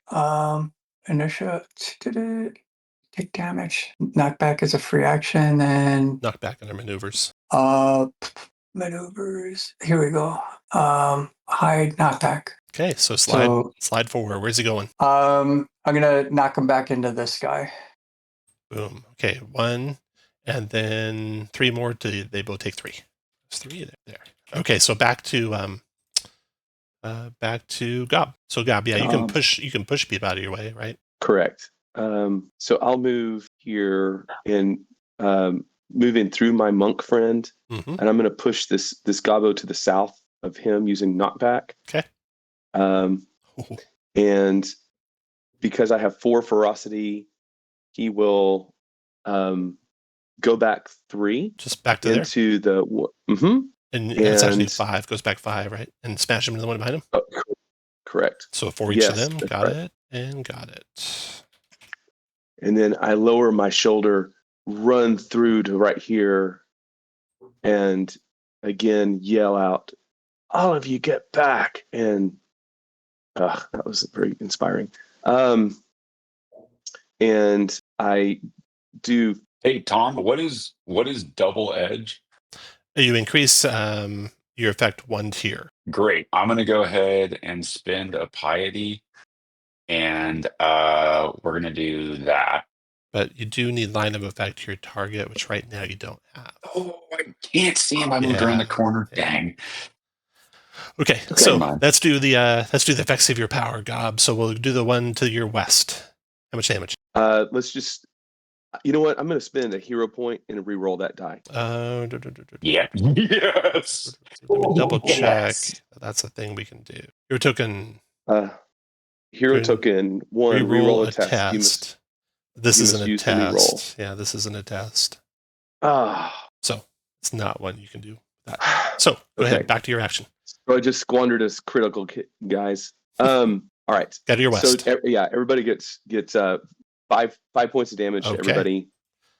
Initial take damage. Knockback is a free action, and Knockback under maneuvers. Maneuvers. Here we go. Hide knockback. Okay, so slide forward. Where's he going? I'm gonna knock him back into this guy. Boom. Okay, 1, and then 3 more. They both take 3. There's 3 there. Okay, so back to back to Gob. So Gob, yeah, you can Gob. push people out of your way, right? Correct. So I'll move here and move in through my monk friend, Mm-hmm. and I'm going to push this gobbo to the south of him using knockback. Okay. And because I have 4 ferocity, he will go back 3 Just back to into there. the. And it's actually And 5. Goes back 5, right? And smash him into the one behind him. oh, correct. So 4 each of Yes, them. that's Got right. it. And got it. And then I lower my shoulder, run through to right here, and again yell out, "All of you get back!" And that was very inspiring. And I do. Hey Tom, what is double edge? You increase your effect 1 tier. Great. I'm gonna go ahead and spend a piety, and we're gonna do that. But you do need line of effect to your target, which right now you don't have. Oh, I can't see him. I moved around the corner. Yeah. Dang. Okay, Never so mind. let's do the effects of your power, Gob. So we'll do the one to your west. How much damage? Let's just. You know what? I'm going to spend a hero point and re-roll that die. Yeah. Yes. Let me double check. Yes. That's a thing we can do. Your token. Hero token 1. Re-roll a test. You must. This isn't a use the re-roll. test. Yeah, this isn't a test. So it's not one you can do that. So go ahead. Back to your action. So I just squandered a critical, guys. All right. Go to your west. So yeah, everybody gets 5 points of damage. Okay. Everybody,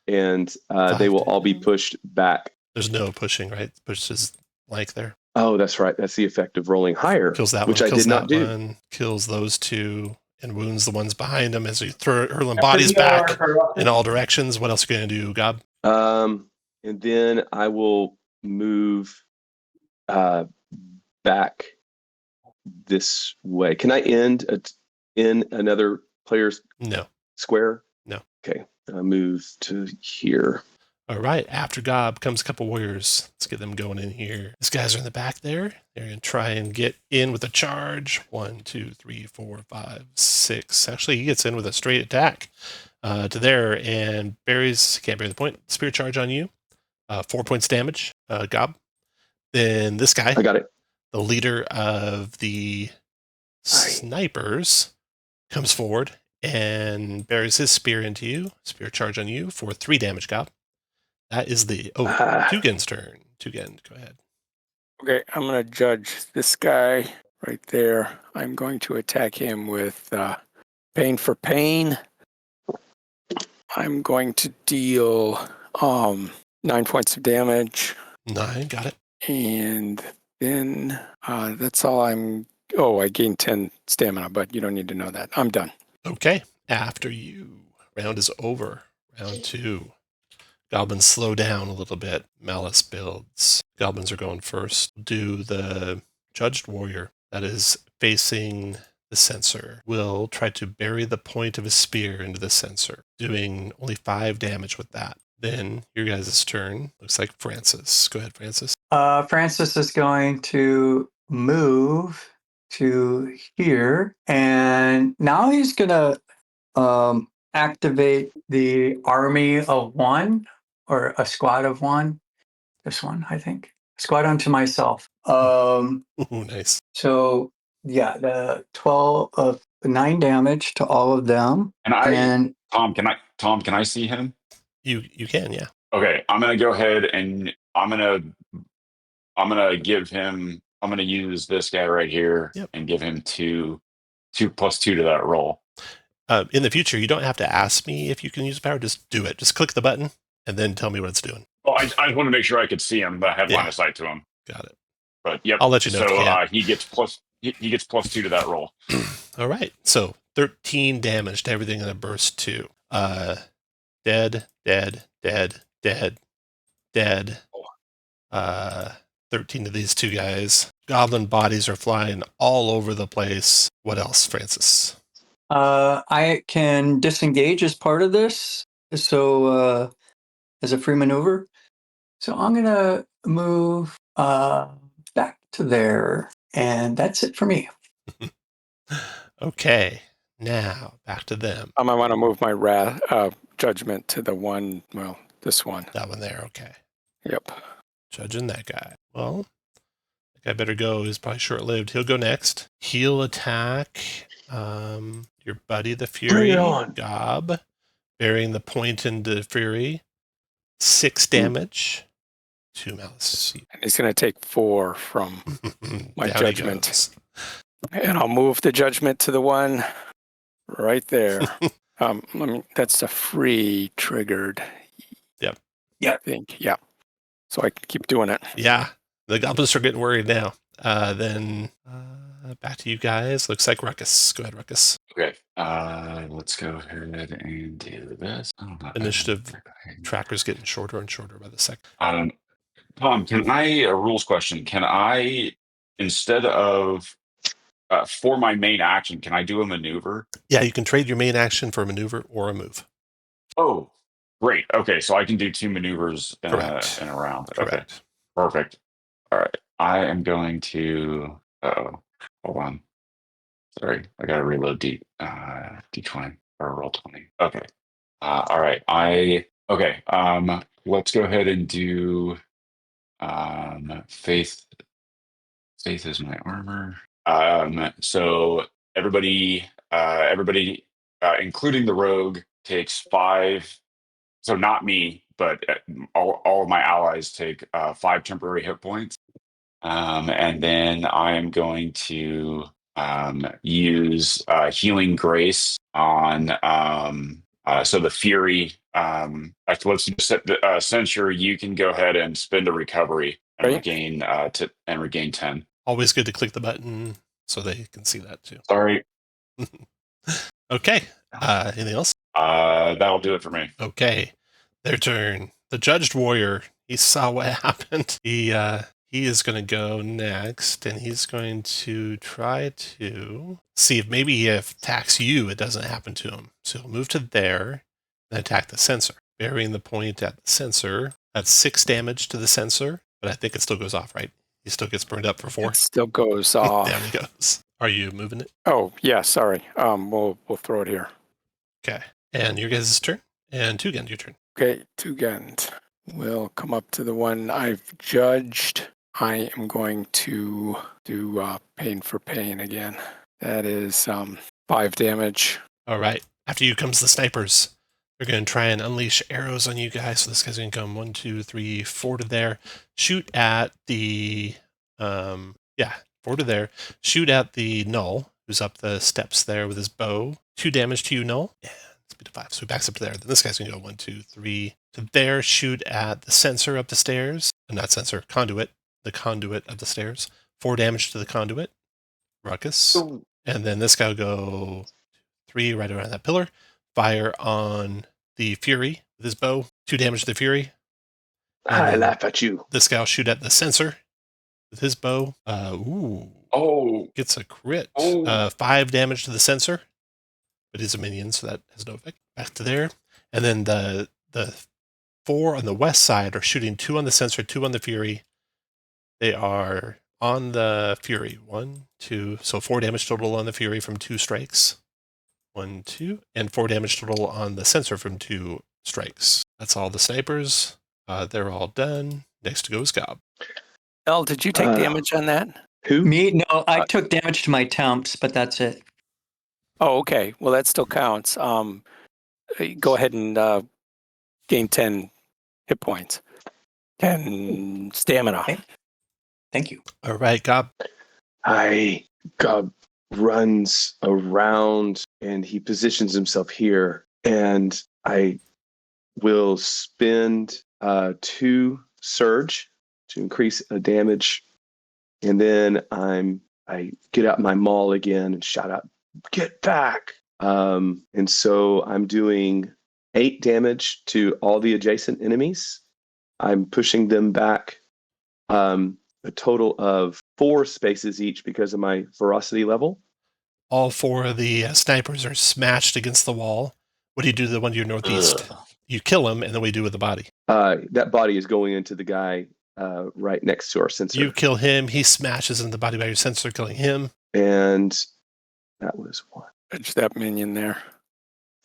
and they will all be pushed back. There's no pushing, right? Push is blank there. Oh, that's right. That's the effect of rolling higher. Kills that which one. I did not do. One, kills those 2 and wounds the ones behind them as you hurl them bodies back in all directions. What else are you going to do, Gob? And then I will move back this way. Can I end in another player's square? No. Okay. I move to here. All right. After Gob comes a couple warriors. Let's get them going in here. These guys are in the back there. They're going to try and get in with a charge. 1, 2, 3, 4, 5, 6. Actually, he gets in with a straight attack to there and buries, can't bury the point. Spear charge on you. 4 points damage, Gob. Then this guy. I got it. The leader of the snipers comes forward and buries his spear into you. Spear charge on you for 3 damage, Gob. That is the Tugen's turn. Tugen, go ahead. Okay, I'm going to judge this guy right there. I'm going to attack him with pain for pain. I'm going to deal 9 points of damage. 9, got it. And then that's all I gained 10 stamina, but you don't need to know that. I'm done. Okay, after you. Round is over. Round 2. Goblins slow down a little bit. Malice builds. Goblins are going first. Do the judged warrior that is facing the sensor will try to bury the point of his spear into the sensor, doing only 5 damage with that. Then your guys' turn. Looks like Francis. Go ahead, Francis. Francis is going to move to here, and now he's going to activate the army of 1 or a squad of 1. This one, I think. Squad unto myself. Nice. So yeah, the 9 damage to all of them. Tom, can I see him? You can, yeah. Okay, I'm gonna go ahead and I'm gonna give him. I'm gonna use this guy right here and give him 2 + 2 to that roll. In the future, you don't have to ask me if you can use power. Just do it. Just click the button and then tell me what it's doing. Well, I just want to make sure I could see him, but I had line of sight to him. Got it. But yep, I'll let you know. So he gets +2 to that roll. All right. So 13 damage to everything in a burst 2. Dead. 13 of these 2 guys. Goblin bodies are flying all over the place. What else, Francis? I can disengage as part of this. So as a free maneuver. So I'm going to move back to there. And that's it for me. Okay, now back to them. I want to move my judgment to the one, well, this one. That one there, okay. Yep. Judging that guy. Well, that guy better go. He's probably short-lived. He'll go next. He'll attack your buddy, the Fury. Bring it on. Gob, burying the point into Fury. 6 damage. 2 malice. And he's going to take 4 from my Down he judgment. goes. And I'll move the judgment to the one right there. That's a free triggered. Yep. I think. Yeah. So I can keep doing it. Yeah, the goblins are getting worried now. Then back to you guys. Looks like Ruckus. Go ahead, Ruckus. Okay. Let's go ahead and do this. Initiative tracker's getting shorter and shorter by the second. Tom, can I, a rules question, can I, instead of, for my main action, can I do a maneuver? Yeah, you can trade your main action for a maneuver or a move. Oh, great. Okay, so I can do 2 maneuvers in Correct. a round. Correct. Okay, perfect. All right, I am going to, hold on. Sorry, I got to reload D20 or roll 20. Okay. All right, let's go ahead and do faith. Faith is my armor. So everybody, including the rogue, takes 5. So not me, but all of my allies take 5 temporary hit points. And then I am going to use healing grace on. So the Fury. Let's censure. You can go ahead and spend a recovery and regain 10. Always good to click the button so they can see that too. Sorry. Okay. Anything else? That'll do it for me. Okay. Their turn. The judged warrior. He saw what happened. He is going to go next, and he's going to try to see if maybe he attacks you, it doesn't happen to him. So he'll move to there and attack the sensor, burying the point at the sensor. That's 6 damage to the sensor, but I think it still goes off, right? He still gets burned up for 4. It still goes off. Down he goes. Are you moving it? Oh, yeah, sorry. We'll throw it here. Okay. And your guys' turn. And Tugend, your turn. Okay, Tugend. We'll come up to the one I've judged. I am going to do pain for pain again. That is 5 damage. All right. After you comes the snipers. They're going to try and unleash arrows on you guys. So this guy's going to come 1, 2, 3, 4 to there. Shoot at the 4 to there. Shoot at the Null, who's up the steps there with his bow. 2 damage to you, Null. Yeah, speed of 5. So he backs up to there. Then this guy's going to go 1, 2, 3 to there. Shoot at the sensor up the stairs. Not sensor, conduit. The conduit of the stairs. 4 damage to the conduit. Ruckus. Ooh. And then this guy will go 3 right around that pillar. Fire on the Fury with his bow. 2 damage to the Fury. I laugh at you. This guy will shoot at the sensor with his bow. Gets a crit. 5 damage to the sensor. But he's a minion, so that has no effect. Back to there. And then the 4 on the west side are shooting 2 on the sensor, 2 on the Fury. They are on the Fury. 1, 2. So 4 damage total on the Fury from 2 strikes. 1, 2. And 4 damage total on the sensor from 2 strikes. That's all the snipers. They're all done. Next goes Gob. El, did you take damage on that? Who? Me? No, I took damage to my temps, but that's it. Oh, okay. Well, that still counts. Go ahead and gain 10 hit points. 10 stamina. Okay. Thank you. All right, Gob. Gob runs around and he positions himself here, and I will spend 2 surge to increase a damage, and then I get out my maul again and shout out, "Get back!" And so I'm doing 8 damage to all the adjacent enemies. I'm pushing them back a total of 4 spaces each because of my ferocity level. All 4 of the snipers are smashed against the wall. What do you do to the one to your northeast? You kill him, and then what do you do with the body? That body is going into the guy right next to our sensor. You kill him. He smashes into the body by your sensor, killing him. And that was 1, Edge that minion there.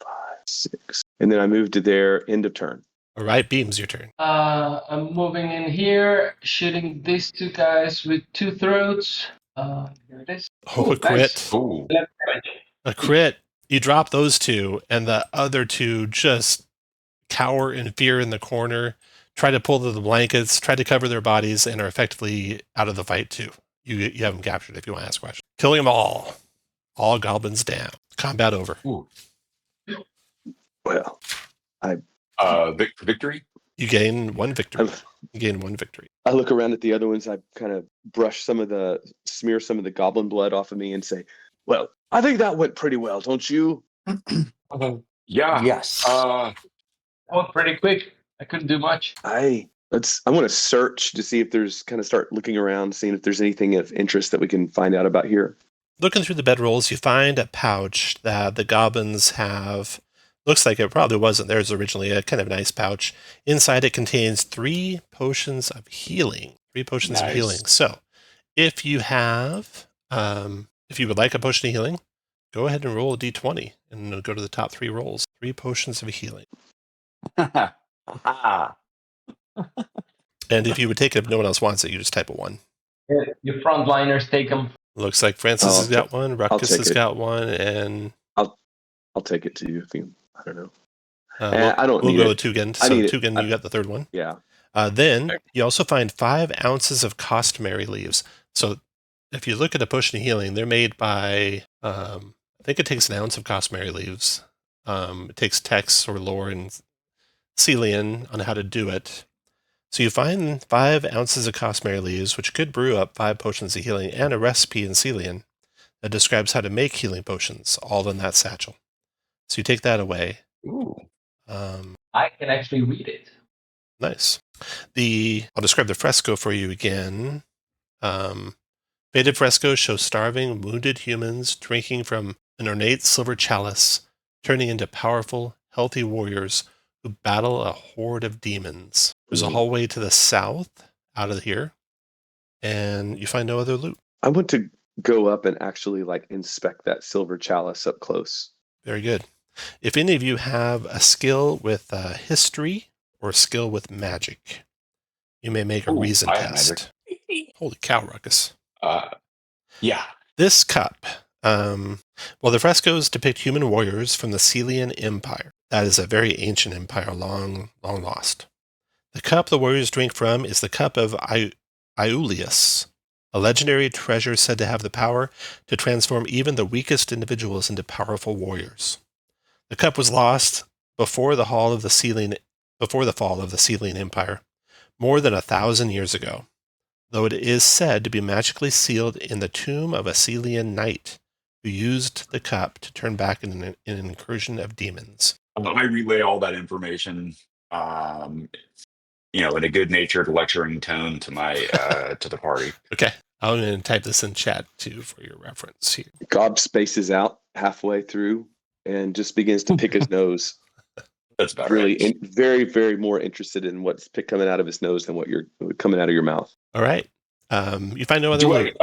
5, 6. And then I moved to there, end of turn. All right, Beams, your turn. I'm moving in here, shooting these 2 guys with 2 throats. Here it is. Oh, a crit. Ooh. Left damage. A crit. You drop those 2, and the other 2 just cower in fear in the corner, try to pull to the blankets, try to cover their bodies, and are effectively out of the fight too. You have them captured if you want to ask questions. Killing them all. All goblins down. Combat over. Ooh. Well, Victory? You gain 1 victory. You gain 1 victory. I look around at the other ones. I kind of smear some of the goblin blood off of me and say, well, I think that went pretty well, don't you? Yeah. Yes. That went pretty quick. I couldn't do much. I want to search to see if there's kind of start looking around, seeing if there's anything of interest that we can find out about here. Looking through the bedrolls, you find a pouch that the goblins have. Looks like it probably wasn't theirs originally, a kind of nice pouch. Inside it contains 3 potions of healing. 3 potions of Nice. healing. So, if you have, if you would like a potion of healing, go ahead and roll a d20 and go to the top 3 rolls. 3 potions of healing. And if you would take it, if no one else wants it, you just type a 1. Your frontliners take them. Looks like Francis has got one, Ruckus take has it. got one, and I'll take it to you if you, I don't know. we'll, I don't we'll need go it. to Tugan. I So need it. Tugan, you got the 3rd one. Yeah. Then you also find 5 ounces of customary leaves. So if you look at a potion of healing, they're made by, I think it takes 1 ounce of customary leaves. It takes text or lore and DELIAN on how to do it. So you find 5 ounces of customary leaves, which could brew up 5 potions of healing, and a recipe in DELIAN that describes how to make healing potions, all in that satchel. So you take that away. Ooh. I can actually read it. Nice. I'll describe the fresco for you again. Faded frescoes show starving, wounded humans drinking from an ornate silver chalice, turning into powerful, healthy warriors who battle a horde of demons. There's a hallway to the south out of here, and you find no other loot. I want to go up and actually inspect that silver chalice up close. Very good. If any of you have a skill with history or a skill with magic, you may make a Ooh, reason I have test. Holy cow, Ruckus. Yeah. This cup, well, the frescoes depict human warriors from the Celian Empire. That is a very ancient empire, long, long lost. The cup the warriors drink from is the cup of Iulius, a legendary treasure said to have the power to transform even the weakest individuals into powerful warriors. The cup was lost before the fall of the Celian Empire, more than 1,000 years ago, though it is said to be magically sealed in the tomb of a Celian knight who used the cup to turn back in an incursion of demons. I relay all that information, in a good-natured lecturing tone to my to the party. Okay, I'm going to type this in chat too for your reference here. Gob spaces out halfway through and just begins to pick his nose. That's about Really, right. very, very more interested in what's coming out of his nose than what you're coming out of your mouth. All right. You find no other loot.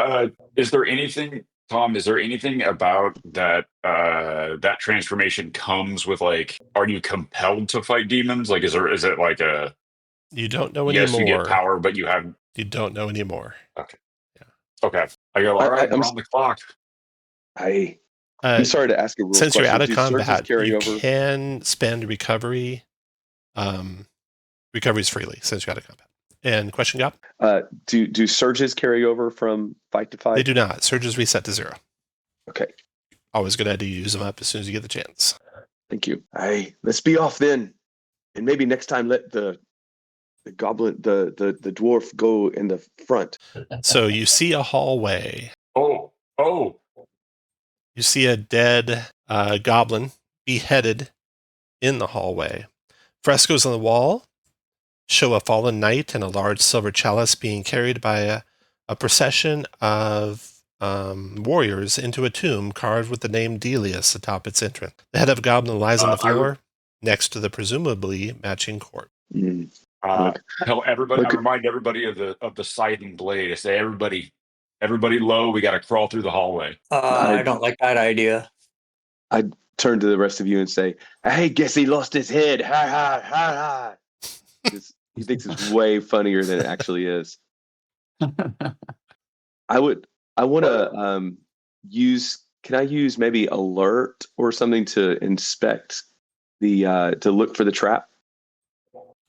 Is there anything, Tom? Is there anything about that that transformation comes with are you compelled to fight demons? Is it like a You don't know yes, anymore. you get power, but you have You don't know anymore. okay. I go, all right, I'm we're on the clock. I'm sorry to ask a real Since question. you're out of Do surges combat, carry you over? can spend recoveries freely since you're out of combat. And question, Gop? Do surges carry over from fight to fight? They do not. Surges reset to 0. Okay, Always a good idea to use them up as soon as you get the chance. thank you. Let's be off then, and maybe next time let the goblin, the dwarf, go in the front. So you see a hallway. Oh. You see a dead goblin beheaded in the hallway. Frescoes on the wall show a fallen knight and a large silver chalice being carried by a procession of warriors into a tomb carved with the name Delius atop its entrance. The head of a goblin lies on the floor next to the presumably matching corpse. Tell everybody. I look, remind everybody of the scything blade. I say, everybody low. We got to crawl through the hallway. I don't like that idea. I turn to the rest of you and say, "Hey, guess he lost his head." Ha ha ha ha. He thinks it's way funnier than it actually is. I want to use. Can I use maybe alert or something to inspect to look for the trap?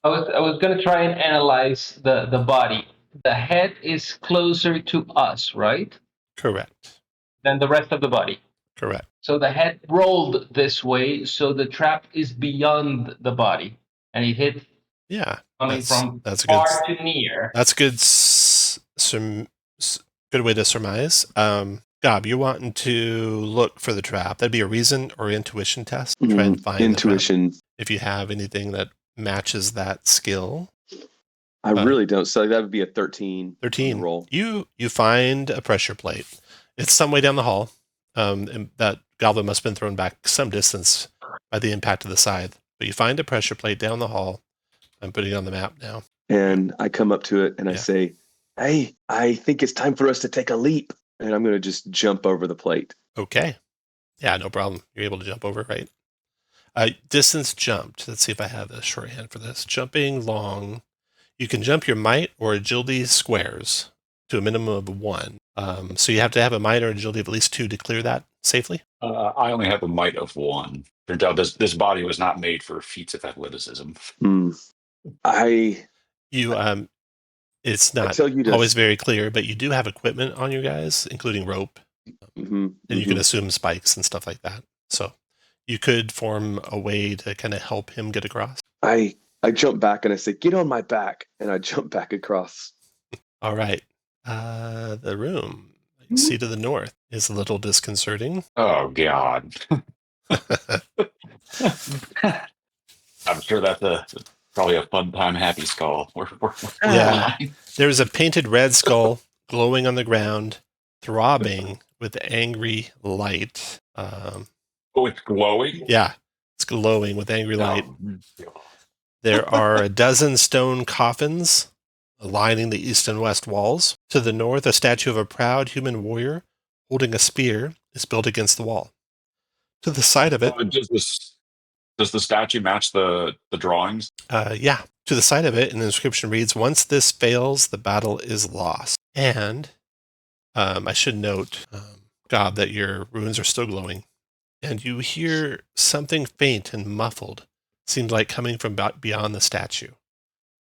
I was gonna try and analyze the body. The head is closer to us, right? Correct. Than the rest of the body. Correct. So the head rolled this way, so the trap is beyond the body, and it hit Yeah. coming from that's a far good, to near. That's a good good way to surmise. Gob, you're wanting to look for the trap. That'd be a reason or intuition test. Try and find intuition. The trap. If you have anything that matches that skill. I really don't. So that would be a 13. 13. Roll. You find a pressure plate. It's some way down the hall. And that goblin must have been thrown back some distance by the impact of the scythe. But you find a pressure plate down the hall. I'm putting it on the map now. And I come up to it and I say, "Hey, I think it's time for us to take a leap." And I'm going to just jump over the plate. Okay. Yeah, no problem. You're able to jump over, right? Distance jumped. Let's see if I have a shorthand for this. Jumping long. You can jump your might or agility squares to a minimum of 1. So you have to have a might or agility of at least 2 to clear that safely. I only have a might of 1. Turns out this body was not made for feats of athleticism. It's not always very clear, but you do have equipment on you guys, including rope. And you can assume spikes and stuff like that. So you could form a way to kind of help him get across. I jump back and I say, "Get on my back." And I jump back across. All right. The room you see to the north is a little disconcerting. Oh, God. I'm sure that's probably a fun time happy skull. Yeah. There's a painted red skull glowing on the ground, throbbing with angry light. Oh, it's glowing? Yeah. It's glowing with angry light. Oh. There are a dozen stone coffins lining the east and west walls. To the north, a statue of a proud human warrior holding a spear is built against the wall. To the side of it... Does the statue match the drawings? Yeah. To the side of it, an inscription reads, "Once this fails, the battle is lost." And I should note, Gob, that your runes are still glowing. And you hear something faint and muffled. Seems like coming from beyond the statue.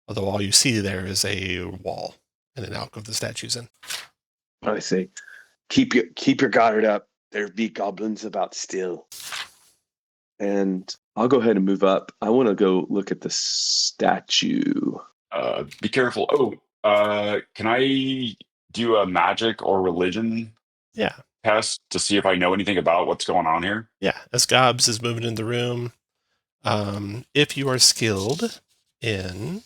Although all you see there is a wall and an alcove the statue's in. I say, keep your guard up. There be goblins about still. And I'll go ahead and move up. I want to go look at the statue. Be careful. Oh, can I do a magic or religion test to see if I know anything about what's going on here? Yeah, as Gobs is moving in the room, if you are skilled in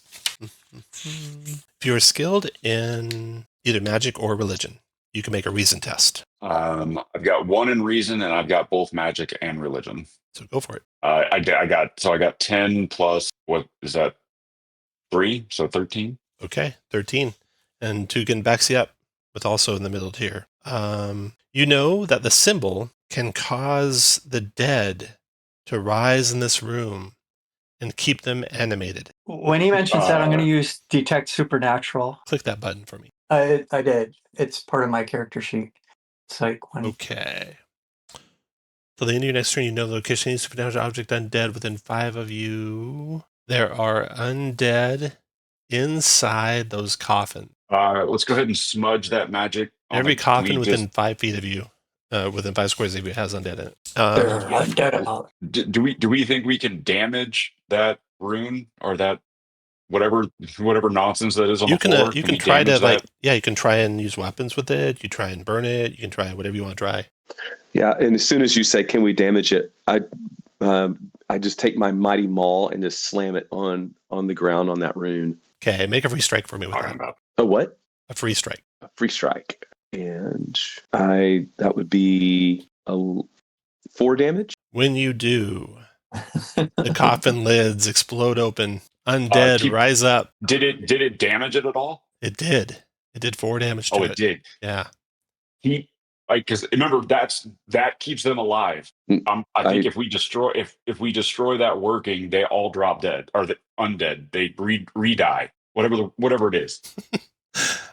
either magic or religion, you can make a reason test. I've got 1 in reason, and I've got both magic and religion. So go for it. I got 10 plus, what is that? 3, so 13. Okay, 13. And Tugan backs you up with also in the middle tier. You know that the symbol can cause the dead to rise in this room and keep them animated. When he mentions that, I'm going to use Detect Supernatural. Click that button for me. I did. It's part of my character sheet. It's like when... Okay. So the end of your next turn, you know the location of any supernatural object undead within 5 of you. There are undead inside those coffins. Let's go ahead and smudge that magic. Every coffin within 5 feet of you, within 5 squares of you, has undead in it. They're undead. Do we think we can damage that rune or that whatever nonsense that is on the floor? You can try to you can try and use weapons with it. You try and burn it. You can try whatever you want to try. Yeah, and as soon as you say, "Can we damage it?" I just take my mighty maul and just slam it on the ground on that rune. Okay, make a free strike for me with that. A what? A free strike. A free strike. And that would be a 4 damage. When you do, the coffin lids explode open Undead, rise up. Did it damage it at all? It did. It did 4 damage to Oh, it. it did. Yeah. Because remember that keeps them alive. I think if we destroy that working, they all drop dead, or the undead. They re-die. Whatever it is.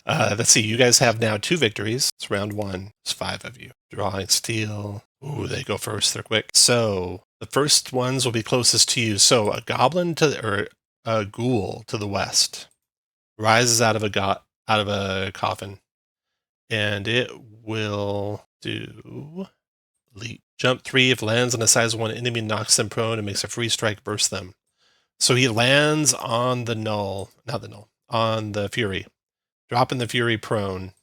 Let's see. You guys have now 2 victories. It's round 1. It's 5 of you. Drawing steel. Ooh, they go first. They're quick. So the first ones will be closest to you. So a goblin or a ghoul to the west rises out of a coffin, and it will do leap. Jump 3 if lands on a size 1 enemy, knocks them prone, and makes a free strike, burst them. So he lands on on the Fury, dropping the Fury prone,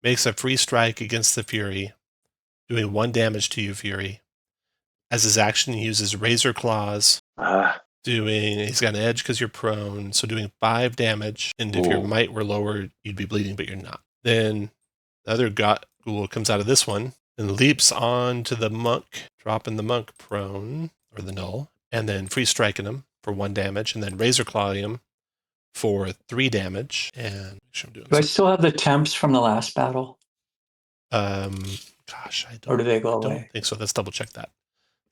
makes a free strike against the Fury, doing 1 damage to you, Fury. As his action, he uses Razor Claws, he's got an edge because you're prone, so doing 5 damage, and if your might were lower, you'd be bleeding, but you're not. Then the other ghoul comes out of this one and leaps on to the monk, dropping the monk prone, or the null, and then free striking him for 1 damage, and then Razor Claw him for 3 damage. And make sure I'm doing Do I still have the temps from the last battle? Gosh, Or do they go don't away? think so. Let's double check that.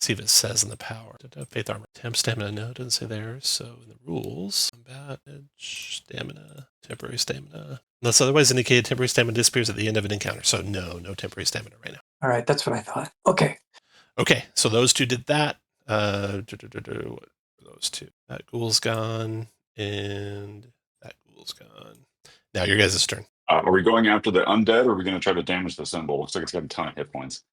See if it says in the power. Faith armor. Temp stamina. No, it doesn't say there. So in the rules, combat, edge, stamina, temporary stamina. Unless otherwise indicated, temporary stamina disappears at the end of an encounter. So no temporary stamina right now. All right, that's what I thought. Okay. Okay, so those 2 did that. What were those 2? That ghoul's gone, and that ghoul's gone. Now your guys' turn. Are we going after the undead, or are we going to try to damage the symbol? Looks like it's got a ton of hit points.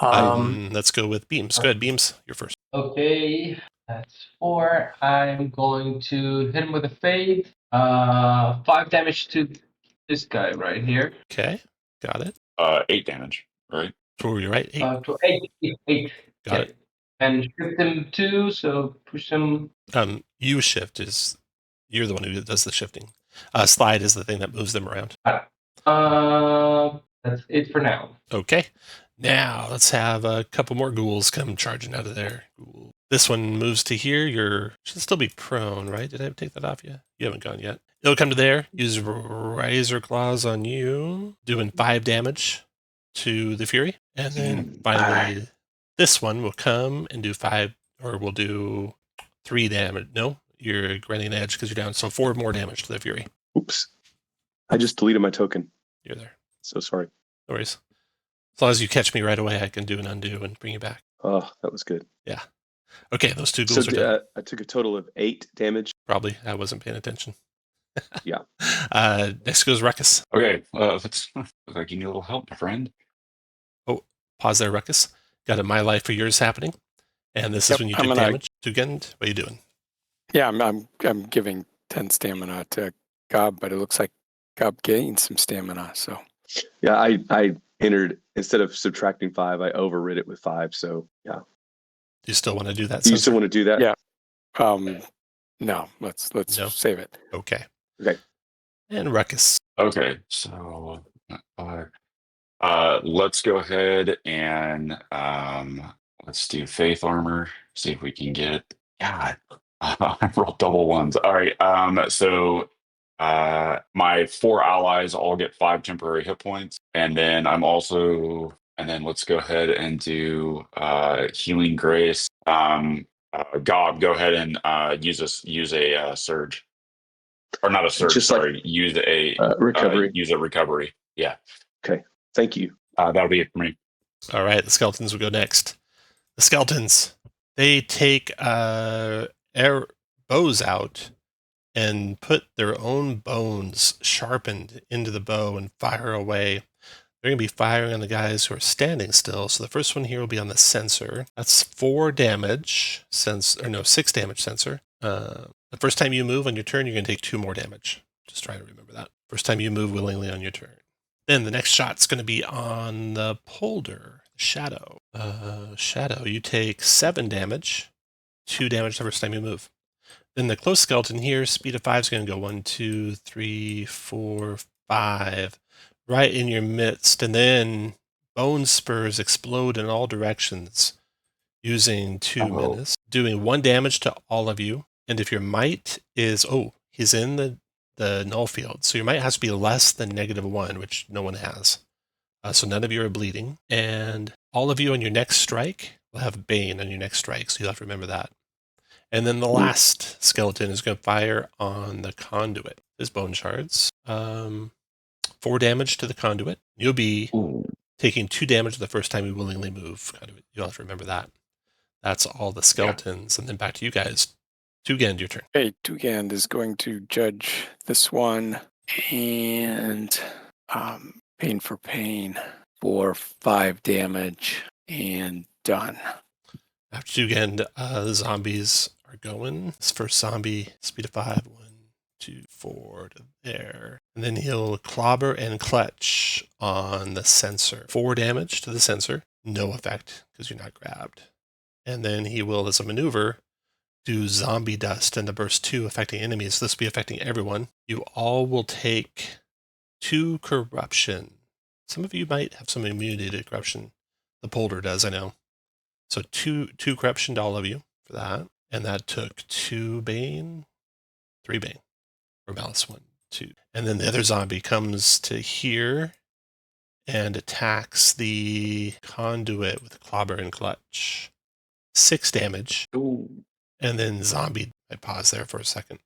Let's go with Beams. Go ahead, Beams. You're first. Okay, that's 4. I'm going to hit him with a fade. 5 damage to this guy right here. Okay, got it. 8 damage, right? So you're right. 8. To 8. Got it. And shift him 2, so push him. You shift you're the one who does the shifting. Slide is the thing that moves them around. That's it for now. Okay. Now let's have a couple more ghouls come charging out of there. Ghoul. This one moves to here. You should still be prone, right? Did I take that off yet? You haven't gone yet. It'll come to there. Use Razor Claws on you, doing 5 damage to the Fury. And then finally, this one will come and do 5, or we'll do 3 damage. No, you're granting an edge because you're down. So 4 more damage to the Fury. Oops. I just deleted my token. You're there. So sorry. No worries. As long as you catch me right away, I can do an undo and bring you back. Oh, that was good. Yeah. Okay, those 2 ghouls are dead. I took a total of 8 damage. Probably. I wasn't paying attention. Yeah. Next goes Ruckus. Okay, looks like you need a little help, my friend. Oh, pause there, Ruckus. Got a My Life for Yours happening. And this is when you took damage. Tugend, what are you doing? Yeah, I'm giving 10 stamina to Gob, but it looks like Gob gained some stamina. So Yeah, I entered, instead of subtracting 5, I overrid it with 5. So yeah. Do you still want to do that? Do you still want to do that? Yeah. No, let's save it. Okay. Okay. And Ruckus. Okay, so let's go ahead and let's do faith armor. See if we can get. God, I rolled double ones. All right. So my 4 allies all get 5 temporary hit points, and then let's go ahead and do healing grace. Gob, go ahead and use a surge, or not a surge. Just sorry, use a recovery. Use a recovery. Yeah. Okay. Thank you. That'll be it for me. All right, the skeletons will go next. The skeletons, they take bows out and put their own bones sharpened into the bow and fire away. They're going to be firing on the guys who are standing still. So the first one here will be on the sensor. That's 4 damage, 6 damage sensor. The first time you move on your turn, you're going to take 2 more damage. Just try to remember that. First time you move willingly on your turn. Then the next shot's going to be on the polder, shadow. Shadow, you take 7 damage, 2 damage the first time you move. Then the close skeleton here, speed of 5 is going to go 1, 2, 3, 4, 5, right in your midst. And then bone spurs explode in all directions using 2 menace. doing 1 damage to all of you. And if your might is, he's in the null field. So your might has to be less than -1, which no one has. So none of you are bleeding. And all of you on your next strike will have Bane on your next strike. So you'll have to remember that. And then the last skeleton is going to fire on the conduit. His bone shards. 4 damage to the conduit. You'll be taking 2 damage the first time you willingly move. You'll have to remember that. That's all the skeletons. And then back to you guys. Tugend, your turn. Okay, Tugend is going to judge this one and pain for pain for 5 damage and done. After Tugend, the zombies are going. This first zombie, speed of 5. 1, 2, 4 to there. And then he'll clobber and clutch on the sensor. 4 damage to the sensor. No effect because you're not grabbed. And then he will, as a maneuver, do zombie dust and the burst 2 affecting enemies. This will be affecting everyone. You all will take 2 corruption. Some of you might have some immunity to corruption. The polder does, I know. So 2 corruption to all of you for that. And that took 2 bane, 3 bane. Or malice 1, 2. And then the other zombie comes to here and attacks the conduit with clobber and clutch. 6 damage. Ooh. And then zombie. I pause there for a second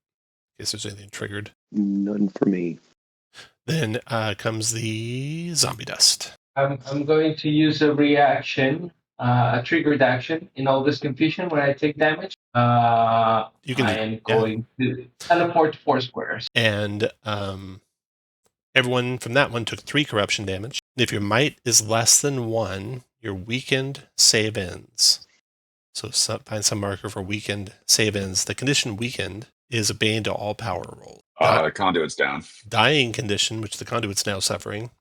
in case there's anything triggered. None for me. Then comes the zombie dust. I'm going to use a reaction, a triggered action in all this confusion when I take damage. You can I am going to teleport 4 squares. And everyone from that one took 3 corruption damage. And if your might is less than 1, your weakened save ends. So find some marker for weakened save ends. The condition weakened is a bane to all power roll. Conduit's down. Dying condition, which the conduit's now suffering,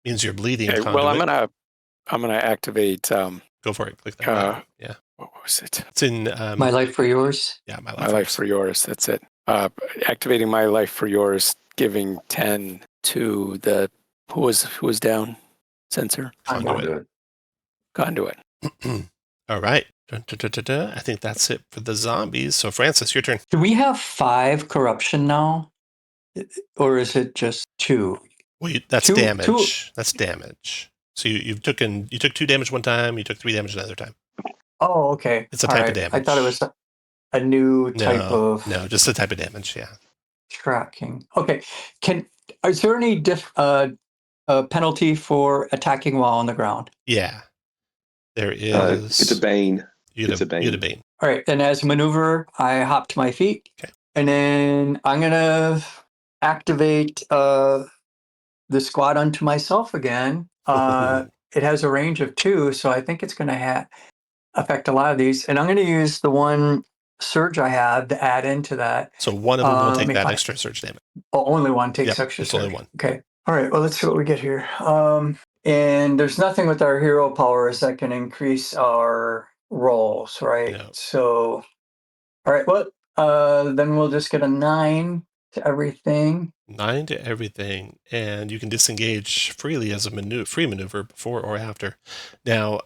means you're bleeding. Okay, well, I'm gonna activate. Go for it. Click that. Yeah. What was it? It's in My Life for Yours. Yeah, My life for yours. That's it. Activating my life for yours, giving 10 to the who was down sensor conduit. All right. I think that's it for the zombies. So Francis, your turn. Do we have 5 corruption now? Or is it just 2? Well, that's Two- damage. two- That's damage. So you took 2 damage one time. You took 3 damage another time. Oh, okay. It's a All type right. of damage. I thought it was a new type of No, just a type of damage. Yeah. tracking. Okay. Is there any penalty for attacking while on the ground? Yeah. There is. It's a bane. You get a bane. All right. And as a maneuver, I hop to my feet. Okay. And then I'm going to activate the squad unto myself again. It has a range of 2, so I think it's going to affect a lot of these. And I'm going to use the one surge I have to add into that. So one of them will take that extra surge damage. Oh, only one takes extra it's surge. only one. Okay. All right. Well, let's see what we get here. And there's nothing with our hero powers that can increase our rolls, right? No. So, all right. Well, then we'll just get a 9 to everything. 9 to everything, and you can disengage freely as a free maneuver before or after. Now,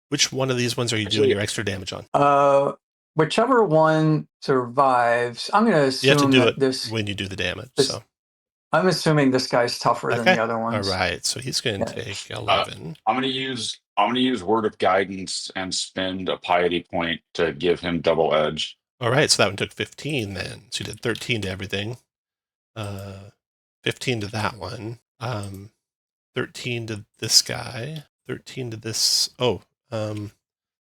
which one of these ones are you doing your extra damage on? Whichever one survives, I'm going to assume You have to do that it when you do the damage. So I'm assuming this guy's tougher than the other ones. All right, so he's going to take 11. I'm going to use Word of Guidance and spend a piety point to give him double edge. All right, so that one took 15 then. So you did 13 to everything. 15 to that one. 13 to this guy. 13 to this.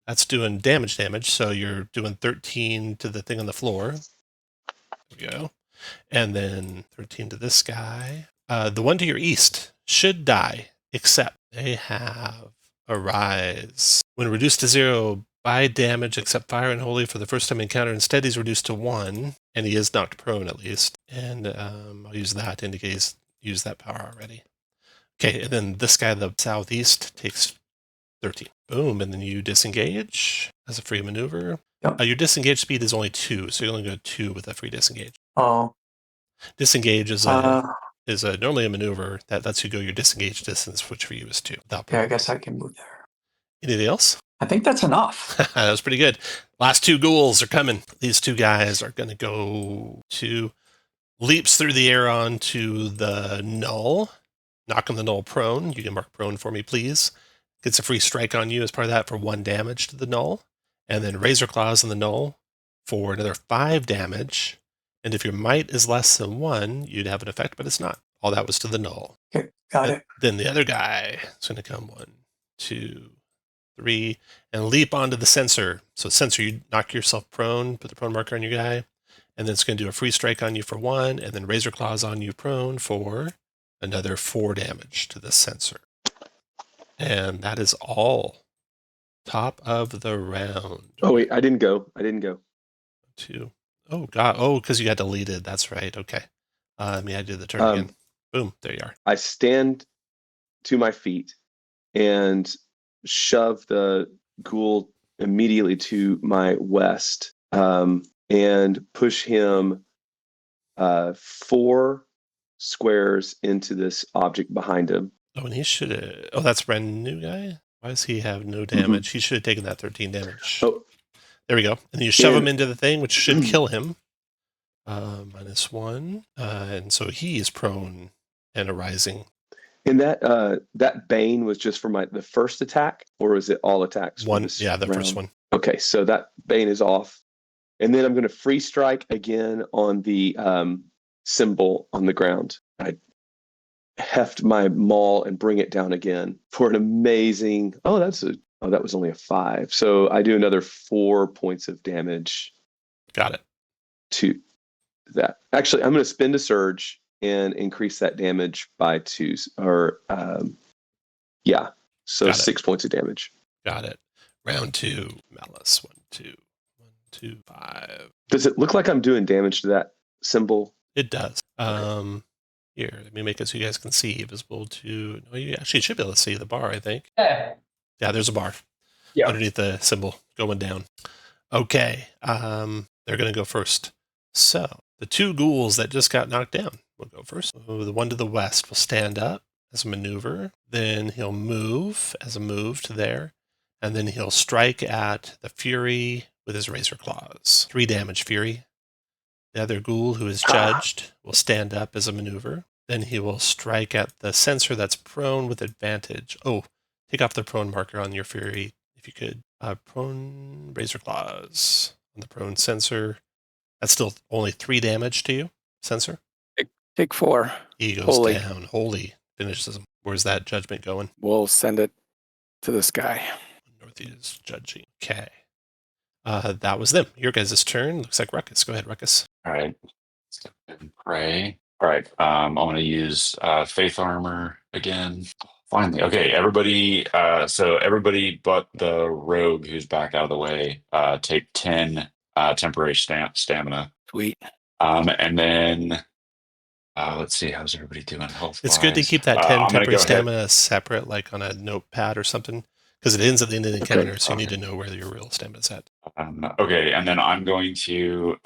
That's doing damage. So you're doing 13 to the thing on the floor. There we go. And then 13 to this guy. The one to your east should die, except they have a rise. When reduced to 0 by damage, except fire and holy for the first time encounter, instead he's reduced to 1, and he is knocked prone at least. And I'll use that to indicate he's used that power already. Okay, and then this guy, the southeast, takes 13. Boom, and then you disengage as a free maneuver. Yep. Your disengage speed is only 2, so you only go 2 with a free disengage. Oh. Disengage is normally a maneuver that lets you go your disengage distance, which for you is 2. Okay, I guess I can move there. Anything else? I think that's enough. That was pretty good. Last two ghouls are coming. These two guys are going to go to leaps through the air onto the null, knocking the null prone. You can mark prone for me, please. Gets a free strike on you as part of that for 1 damage to the null. And then Razor Claws on the null for another 5 damage. And if your might is less than 1, you'd have an effect, but it's not. All that was to the null. Okay, got it. Then the other guy is going to come 1, 2, 3, and leap onto the sensor. So sensor, you knock yourself prone, put the prone marker on your guy, and then it's going to do a free strike on you for 1, and then Razor Claws on you prone for another 4 damage to the sensor. And that is all. Top of the round. Oh wait, I didn't go. 2. Oh god. Oh, because you got deleted. That's right. Okay. Let me add you to the turn again. Boom. There you are. I stand to my feet and shove the ghoul immediately to my west, and push him 4 squares into this object behind him. Oh, and he should have. Oh, that's a brand new guy. Why does he have no damage? He should have taken that 13 damage. Oh, there we go. And you shove him into the thing, which should kill him. -1. And so he is prone and arising. and that bane was just for the first attack, or is it all attacks? The first one. Okay, so that bane is off, and then I'm going to free strike again on the symbol on the ground. I heft my maul and bring it down again for an amazing. That was only a 5. So I do another 4 points of damage. Got it. To that. Actually, I'm going to spend a surge and increase that damage by 2. So Got 6 points of damage. Got it. Round 2, Malice. 1, 2, 1, 2, 5. Does it look like I'm doing damage to that symbol? It does. Here, let me make it so you guys can see. Visible to. No, you actually should be able to see the bar, I think. Yeah. Yeah, there's a bar. Yeah. Underneath the symbol going down. Okay. They're going to go first. So, the 2 ghouls that just got knocked down will go first. So the one to the west will stand up as a maneuver. Then he'll move as a move to there. And then he'll strike at the Fury with his Razor Claws. 3 damage Fury. The other ghoul who is judged will stand up as a maneuver. Then he will strike at the sensor that's prone with advantage. Oh, take off the prone marker on your Fury, if you could. Prone Razor Claws on the prone sensor. That's still only 3 damage to you, sensor. Take 4. He goes Holy. down. Holy finishes him. Where's that judgment going? We'll send it to this guy. Northeast is judging. Okay. That was them. Your guys' turn. Looks like Ruckus. Go ahead, Ruckus. All right. Step and pray. All right. I'm going to use Faith Armor again. Finally. Okay, everybody. So everybody but the rogue who's back out of the way take 10 temporary stamina. Sweet. And then let's see, how's everybody doing health? It's good to keep that 10 temporary stamina separate, like on a notepad or something, because it ends at the end of the encounter, so you need to know where your real stamina's at. Okay, and then I'm going to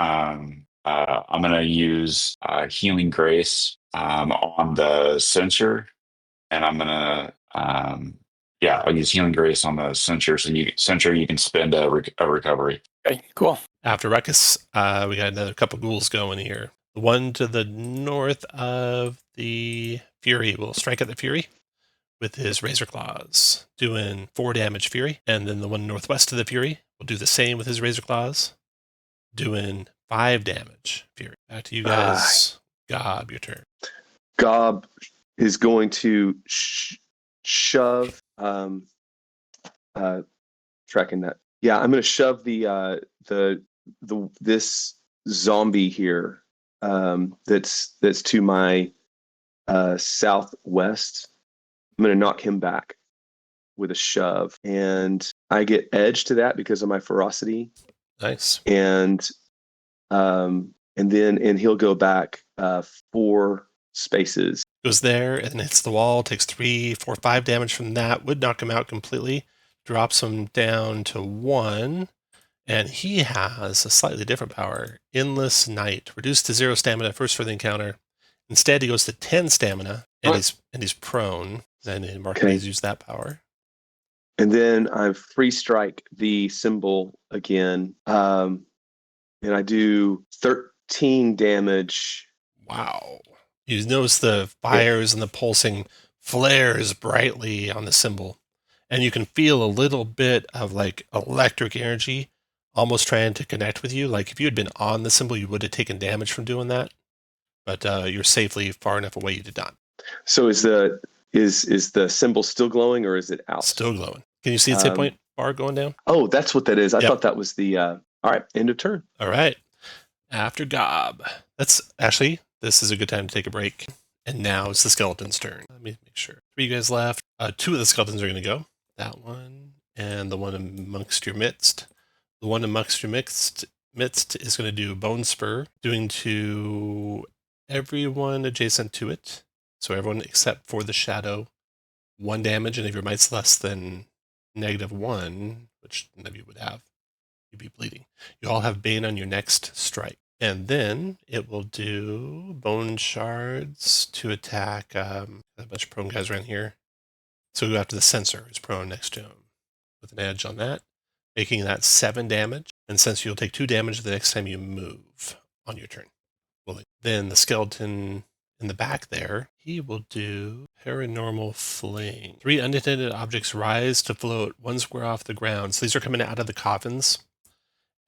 use Healing Grace on the sensor, and I'm gonna I'll use Healing Grace on the sensor. So you can spend a recovery. Okay, cool. After Ruckus, we got another couple ghouls going here. The one to the north of the Fury will strike at the Fury with his Razor Claws, doing 4 damage Fury. And then the one northwest of the Fury will do the same with his Razor Claws, doing 5 damage Fury. Back to you guys. Gob, your turn. Gob is going to shove. Tracking that. Yeah, I'm going to shove this zombie here. That's to my southwest. I'm going to knock him back with a shove, and I get edge to that because of my ferocity. Nice. And he'll go back 4 spaces. Goes there and hits the wall, takes 3, 4, 5 damage from that. Would knock him out completely. Drops him down to 1. And he has a slightly different power. Endless Night. Reduced to 0 stamina first for the encounter. Instead, he goes to 10 stamina, and he's prone. Then Mark has used that power. And then I free strike the symbol again. And I do 13 damage. Wow. You notice the fires and the pulsing flares brightly on the symbol. And you can feel a little bit of like electric energy almost trying to connect with you. Like if you had been on the symbol, you would have taken damage from doing that. But you're safely far enough away you did not. So is the symbol still glowing or is it out? Still glowing. Can you see its hit point bar going down? Oh, that's what that is. I Yep. thought that was the all right, end of turn. All right. After Gob. This is a good time to take a break. And now it's the skeleton's turn. Let me make sure. 3 guys left. 2 of the skeletons are going to go. That one and the one amongst your midst. The one amongst your midst is going to do Bone Spur, doing to everyone adjacent to it. So everyone except for the shadow, 1 damage, and if your might's less than -1, which none of you would have, you'd be bleeding. You all have Bane on your next strike. And then it will do Bone Shards to attack a bunch of prone guys around here. So go after the Censor, who's prone next to him, with an edge on that, making that 7 damage. And since you'll take 2 damage the next time you move on your turn. Well, then the skeleton in the back there, he will do Paranormal Fling. 3 unattended objects rise to float 1 square off the ground. So these are coming out of the coffins.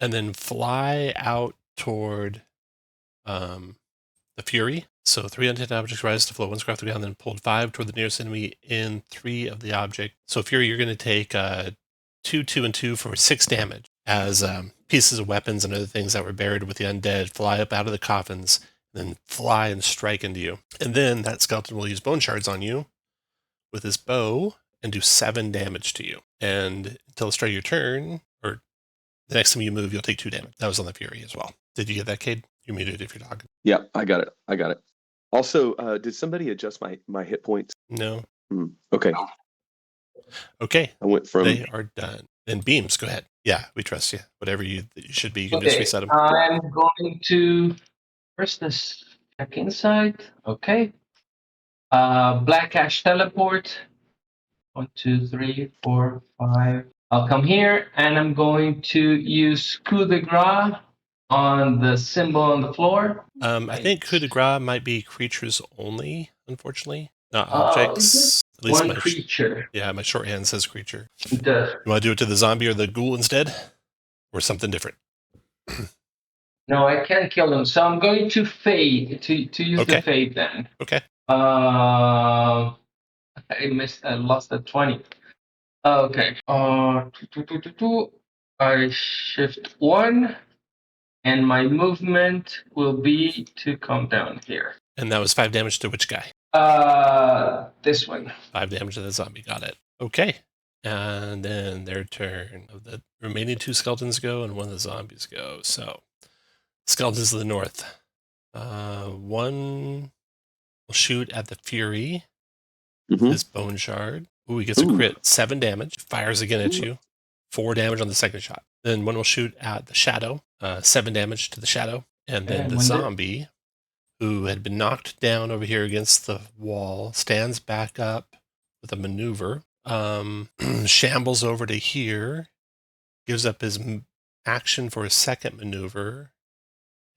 And then fly out toward the Fury. So 3 unattended objects rise to float 1 square off the ground, then pulled 5 toward the nearest enemy in 3 of the object. So Fury, you're going to take 2, 2, and 2 for 6 damage as pieces of weapons and other things that were buried with the undead fly up out of the coffins, then fly and strike into you. And then that skeleton will use Bone Shards on you with his bow and do 7 damage to you. And until the start of your turn, or the next time you move, you'll take 2 damage. That was on the Fury as well. Did you get that, Cade? You're muted if you're talking. Yeah, I got it. Also, did somebody adjust my hit points? No. Okay. Okay. I went from... They are done. Then Beams, go ahead. Yeah, we trust you. Whatever you should be, you can just reset them. I'm going to first this check inside. Okay. Black Ash teleport. 1, 2, 3, 4, 5. I'll come here and I'm going to use coup de grace on the symbol on the floor. I think coup de grace might be creatures only, unfortunately, not objects. At least one creature. Yeah, my shorthand says creature. It does. You want to do it to the zombie or the ghoul instead, or something different? No, I can't kill them, so I'm going to fade to use the fade then. Okay. I lost the 20. Okay. I shift 1, and my movement will be to come down here. And that was 5 damage to which guy? This one. 5 damage to the zombie. Got it. Okay. And then their turn. The remaining 2 skeletons go, and 1 of the zombies go. So, skeletons to the north. 1 will shoot at the Fury. His Bone Shard. Ooh, he gets a crit. 7 damage. Fires again at you. 4 damage on the second shot. Then 1 will shoot at the Shadow. 7 damage to the Shadow. And then the zombie, who had been knocked down over here against the wall, stands back up with a maneuver. Shambles over to here. Gives up his action for his second maneuver.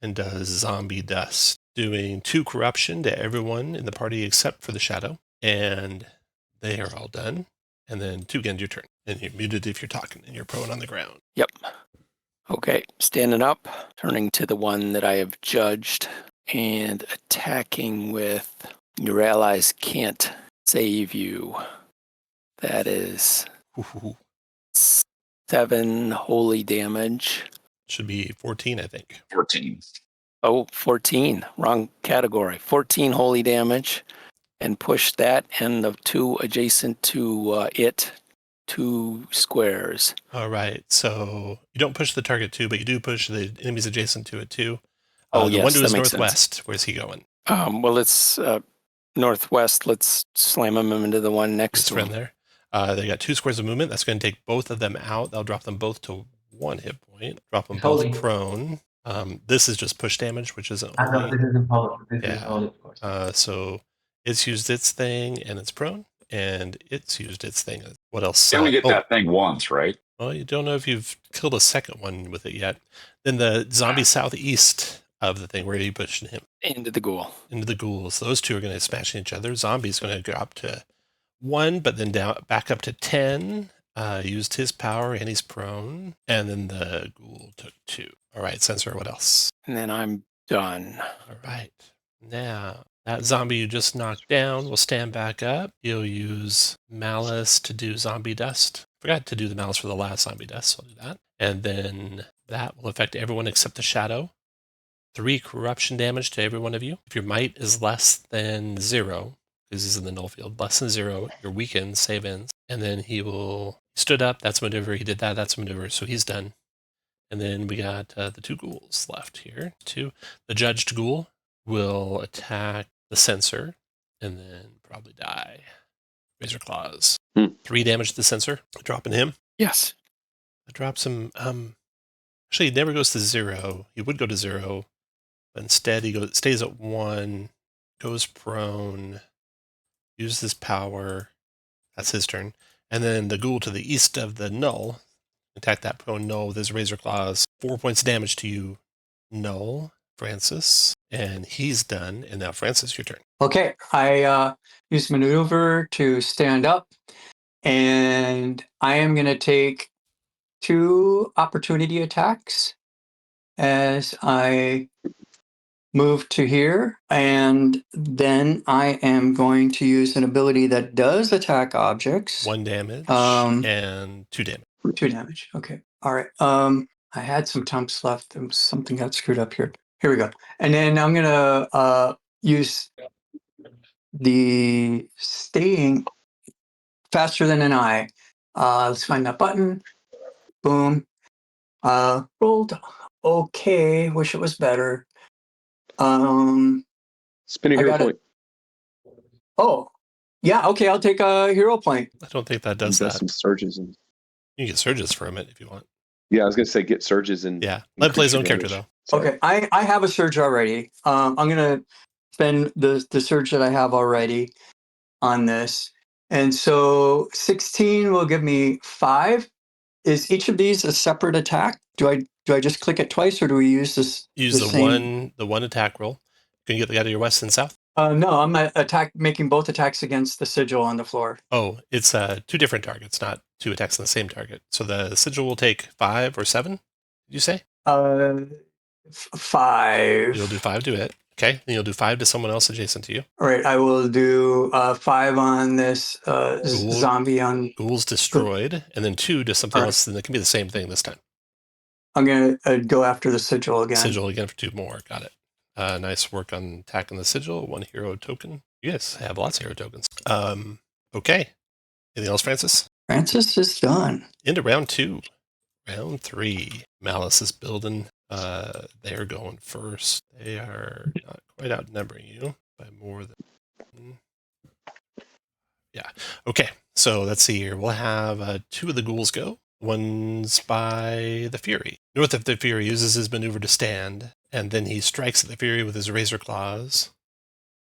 And does Zombie Dust. Doing 2 corruption to everyone in the party except for the Shadow. And they are all done. And then 2 again, your turn. And you're muted if you're talking, and you're prone on the ground. Yep. Okay, standing up, turning to the one that I have judged, and attacking with your allies can't save you. That is 7 holy damage. Should be 14, I think. 14. Oh, 14. Wrong category. 14 holy damage. And push that and the 2 adjacent to it 2 squares. All right. So you don't push the target 2, but you do push the enemies adjacent to it 2. The one to his makes northwest. sense. Where's he going? Well, it's northwest. Let's slam him into the one next to him. There. They got 2 squares of movement. That's going to take both of them out. That'll drop them both to 1 hit point. Drop them both prone. This is just push damage, which isn't only... This isn't public. This is only, of course. So it's used its thing, and it's prone. and it's used its thing. What else? You only get oh, that thing once, right? well, you don't know if you've killed a second one with it yet. Then the zombie southeast of the thing, where are you pushing him? Into the ghoul. Into the ghouls. Those two are going to smash each other. Zombie's going to drop to 1, but then down back up to 10. Used his power, and he's prone. And then the ghoul took 2. All right, Censor, what else? And then I'm done. All right. Now, that zombie you just knocked down will stand back up. You'll use Malice to do zombie dust. Forgot to do the Malice for the last zombie dust, so I'll do that. And then that will affect everyone except the shadow. 3 corruption damage to every one of you. If your might is less than 0, because he's in the null field, less than 0, you're weakened, save ends. And then he stood up, that's maneuver, he did that, that's maneuver, so he's done. And then we got the 2 ghouls left here. 2. The judged ghoul will attack the censor and then probably die. Razor claws. 3 damage to the censor, dropping him. Yes. It drops him. Actually, he never goes to 0. He would go to 0, but instead he stays at 1, goes prone, uses his power. That's his turn. And then the ghoul to the east of the null, attack that prone null with his razor claws. 4 points of damage to you, null, Francis. And he's done. And now, Francis, your turn. Okay, I use maneuver to stand up, and I am going to take 2 opportunity attacks as I move to here, and then I am going to use an ability that does attack objects. 1 damage and 2 damage. 2 damage. Okay. All right. I had some temps left. Something got screwed up here. Here we go. And then I'm gonna use the staying faster than an eye. Let's find that button. Boom. Rolled. Okay. Wish it was better. Spin a hero point. Oh, yeah. Okay. I'll take a hero point. I don't think that does that. Some surges and You can get surges from it if you want. yeah, I was gonna say get surges and Yeah, let him play his own character though. Okay, I have a surge already. I'm gonna spend the surge that I have already on this, and so 16 will give me 5. Is each of these a separate attack? Do I just click it twice, or do we use this? Use the one attack roll. Can you get the guy to your west and south? No, I'm making both attacks against the sigil on the floor. Oh, it's 2 different targets, not 2 attacks on the same target. So the sigil will take 5 or 7. Did you say? 5. You'll do 5 to it. Okay, and you'll do 5 to someone else adjacent to you. All right, I will do 5 on this zombie on. Ghoul's destroyed, and then 2 to something else, and it can be the same thing this time. I'm gonna go after the sigil again. Sigil again for 2 more. Got it. Nice work on attacking the sigil. 1 hero token. You guys have lots of hero tokens. Okay. Anything else, Francis? Francis is done. Into round 2. Round 3. Malice is building. They're going first. They are not quite outnumbering you by more than. Yeah. Okay. So let's see here. We'll have 2 of the ghouls go. One's by the Fury. North of the Fury uses his maneuver to stand, and then he strikes at the Fury with his razor claws,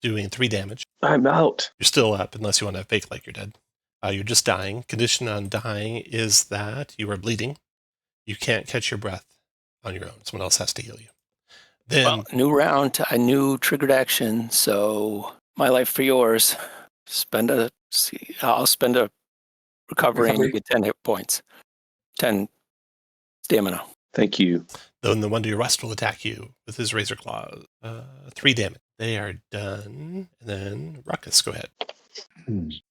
doing 3 damage. I'm out. You're still up unless you want to fake like you're dead. You're just dying. Condition on dying is that you are bleeding. You can't catch your breath on your own. Someone else has to heal you. Then New round, a new triggered action. So my life for yours. I'll spend a recovery and you get 10 hit points. 10 stamina. Thank you. Then the one to your west will attack you with his razor claws. 3 damage. They are done. And then Ruckus, go ahead.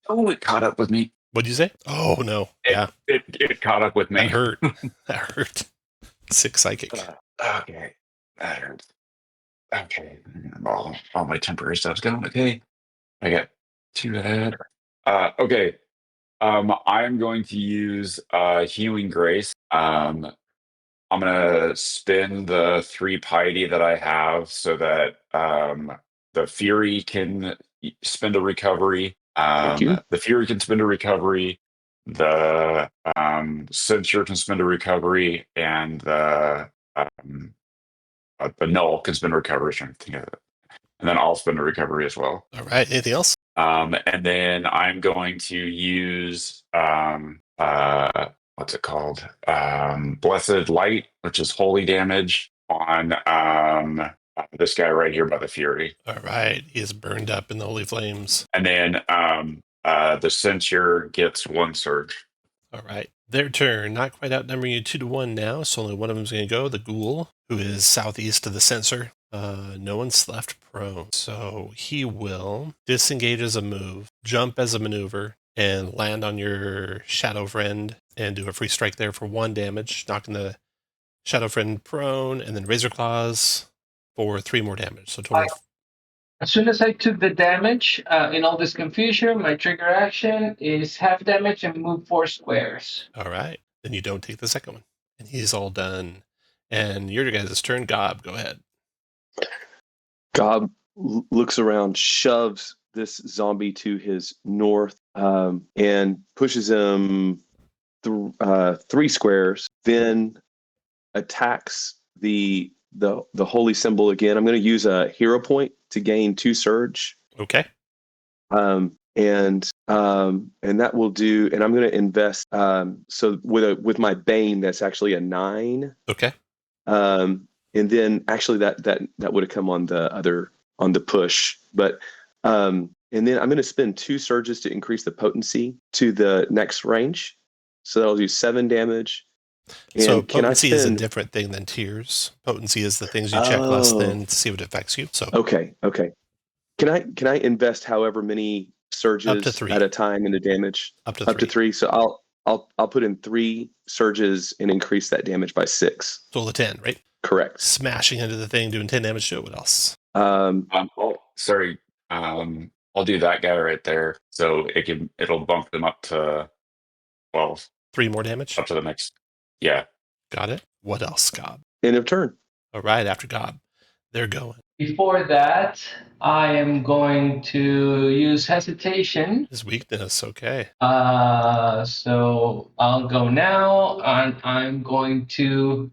Oh, it caught up with me. What'd you say? Oh, no. Yeah. It caught up with me. That hurt. That hurt. 6 psychic. Okay. That hurts. Okay. All my temporary stuff's gone. Okay. I got 2 ahead. Okay. I'm going to use Healing Grace. I'm gonna spin the 3 piety that I have so that the Fury can spend a recovery. The Fury can spend a recovery. The Censure can spend a recovery, and the Null can spend a recovery. And then I'll spend a recovery as well. All right. Anything else? And then I'm going to use what's it called? Blessed Light, which is holy damage on this guy right here by the Fury. All right. He is burned up in the holy flames. And then the Censure gets 1 surge. All right. Their turn. Not quite outnumbering you 2-1 now, so only one of them is going to go. The ghoul, who is southeast of the censor. No one's left prone. So he will disengage as a move, jump as a maneuver, and land on your shadow friend and do a free strike there for 1 damage, knocking the shadow friend prone, and then razor claws for 3 more damage. So total. As soon as I took the damage, in all this confusion, my trigger action is half damage and move 4 squares. All right. Then you don't take the second one. And he's all done. And your guys' turn. Gob, go ahead. Gob looks around, shoves this zombie to his north, and pushes him 3 squares. Then attacks the holy symbol again. I'm going to use a hero point to gain 2 surge. Okay. And that will do. And I'm going to invest. So with my Bane, that's actually a 9. Okay. And then actually that would have come on the push, but and then I'm going to spend 2 surges to increase the potency to the next range, so that'll do 7 damage. And so potency is a different thing than tiers. Potency is the things you check less than to see what affects you. So okay. Can I invest however many surges up to 3 at a time into damage? Up to 3. So I'll put in 3 surges and increase that damage by 6. Total of 10, right? Correct. Smashing into the thing, doing 10 damage to it. What else? Sorry. I'll do that guy right there. So it'll bump them up to 12. 3 more damage? Up to the next. Yeah. Got it. What else, Gob? End of turn. All right, after Gob, they're going. Before that, I am going to use hesitation. His weakness, okay. So I'll go now, and I'm going to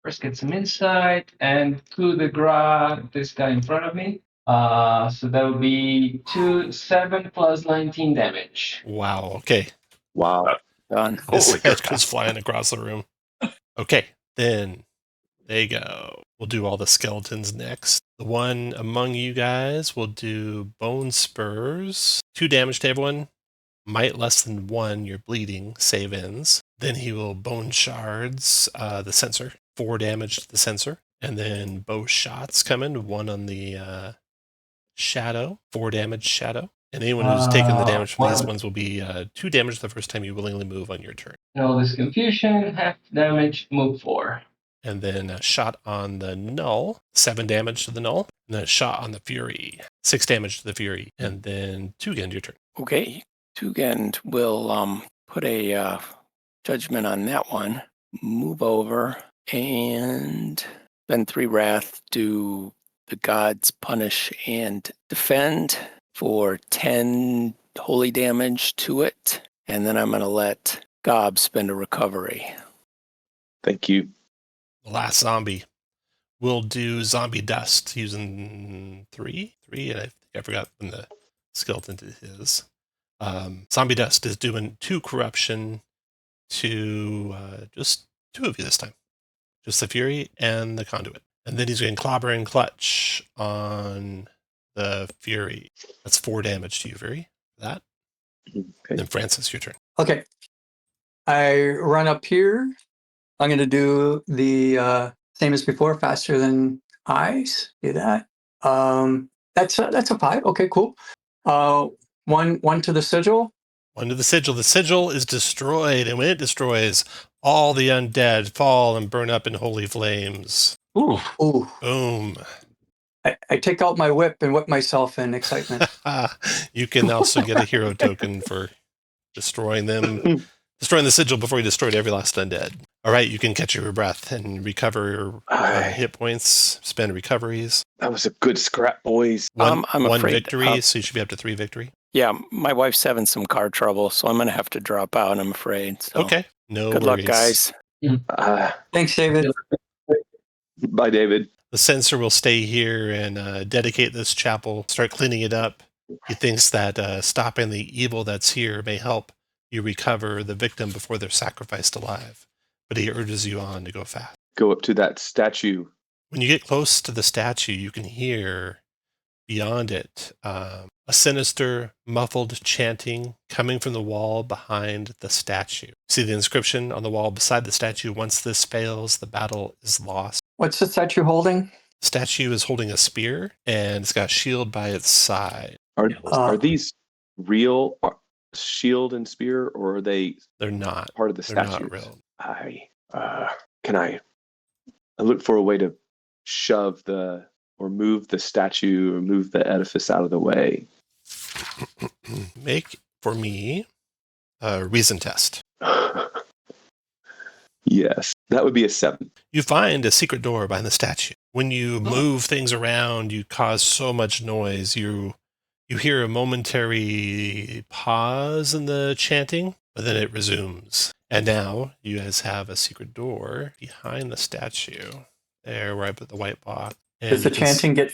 first get some insight and coup de grace this guy in front of me. So that would be 7 plus 19 damage. Wow, okay. Wow. Done. His head goes flying across the room. Okay, then they go. We'll do all the skeletons next. The one among you guys will do bone spurs. 2 damage to everyone. Might less than 1, you're bleeding, save ends. Then he will bone shards the sensor. 4 damage to the sensor. And then bow shots coming. 1 on the shadow. 4 damage shadow. And anyone who's taken the damage from these ones will be 2 damage the first time you willingly move on your turn. No, this confusion, half damage, move 4. And then a shot on the null, 7 damage to the null. And then a shot on the fury, 6 damage to the fury. And then Tugend, your turn. Okay. Tugend will put a judgment on that one. Move over and spend 3 wrath. Do the gods punish and defend for 10 holy damage to it. And then I'm going to let Gob spend a recovery. Thank you. The last zombie will do zombie dust using 3, and I think I forgot when the skeleton did his. Zombie dust is doing 2 corruption to just 2 of you this time. Just the fury and the conduit. And then he's going clobber and clutch on the fury. That's 4 damage to you, fury. That. Okay. Then Francis, your turn. Okay. I run up here. I'm going to do the same as before, faster than eyes. Do that. That's a 5. Okay, cool. One to the sigil. 1 to the sigil. The sigil is destroyed, and when it destroys, all the undead fall and burn up in holy flames. Ooh. Ooh. Boom. I take out my whip and whip myself in excitement. You can also get a hero token for destroying them. Destroying the sigil before you destroyed every last undead. All right, you can catch your breath and recover hit points, spend recoveries. That was a good scrap, boys. I'm one afraid, victory, so you should be up to 3 victory. Yeah, my wife's having some car trouble, so I'm going to have to drop out, I'm afraid. So. Okay, no Good worries. luck, guys. Thanks, David. Bye, David. The censor will stay here and dedicate this chapel, start cleaning it up. He thinks that stopping the evil that's here may help you recover the victim before they're sacrificed alive, but he urges you on to go fast. Go up to that statue. When you get close to the statue, you can hear beyond it a sinister, muffled chanting coming from the wall behind the statue. See the inscription on the wall beside the statue: once this fails, the battle is lost. What's the statue holding? The statue is holding a spear, and it's got a shield by its side. Are these real shield and spear, or are they They're not. part of the They're statue? not real. I look for a way to move the statue or move the edifice out of the way. Make for me a reason test. Yes, that would be a 7. You find a secret door behind the statue. When you move things around, you cause so much noise. You hear a momentary pause in the chanting, but then it resumes. And now you guys have a secret door behind the statue. There, where I put the white box. And Does the chanting get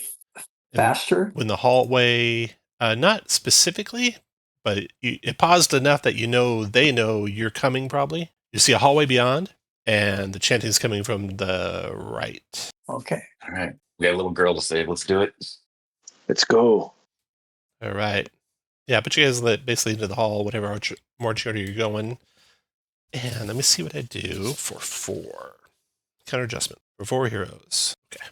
faster? When the hallway, not specifically, but it paused enough that they know you're coming probably. You see a hallway beyond, and the chanting is coming from the right. Okay. All right. We got a little girl to save. Let's do it. Let's go. All right. Yeah, but you guys basically into the hall, whatever march order you're going. And let me see what I do for 4. Counter adjustment for 4 heroes. Okay.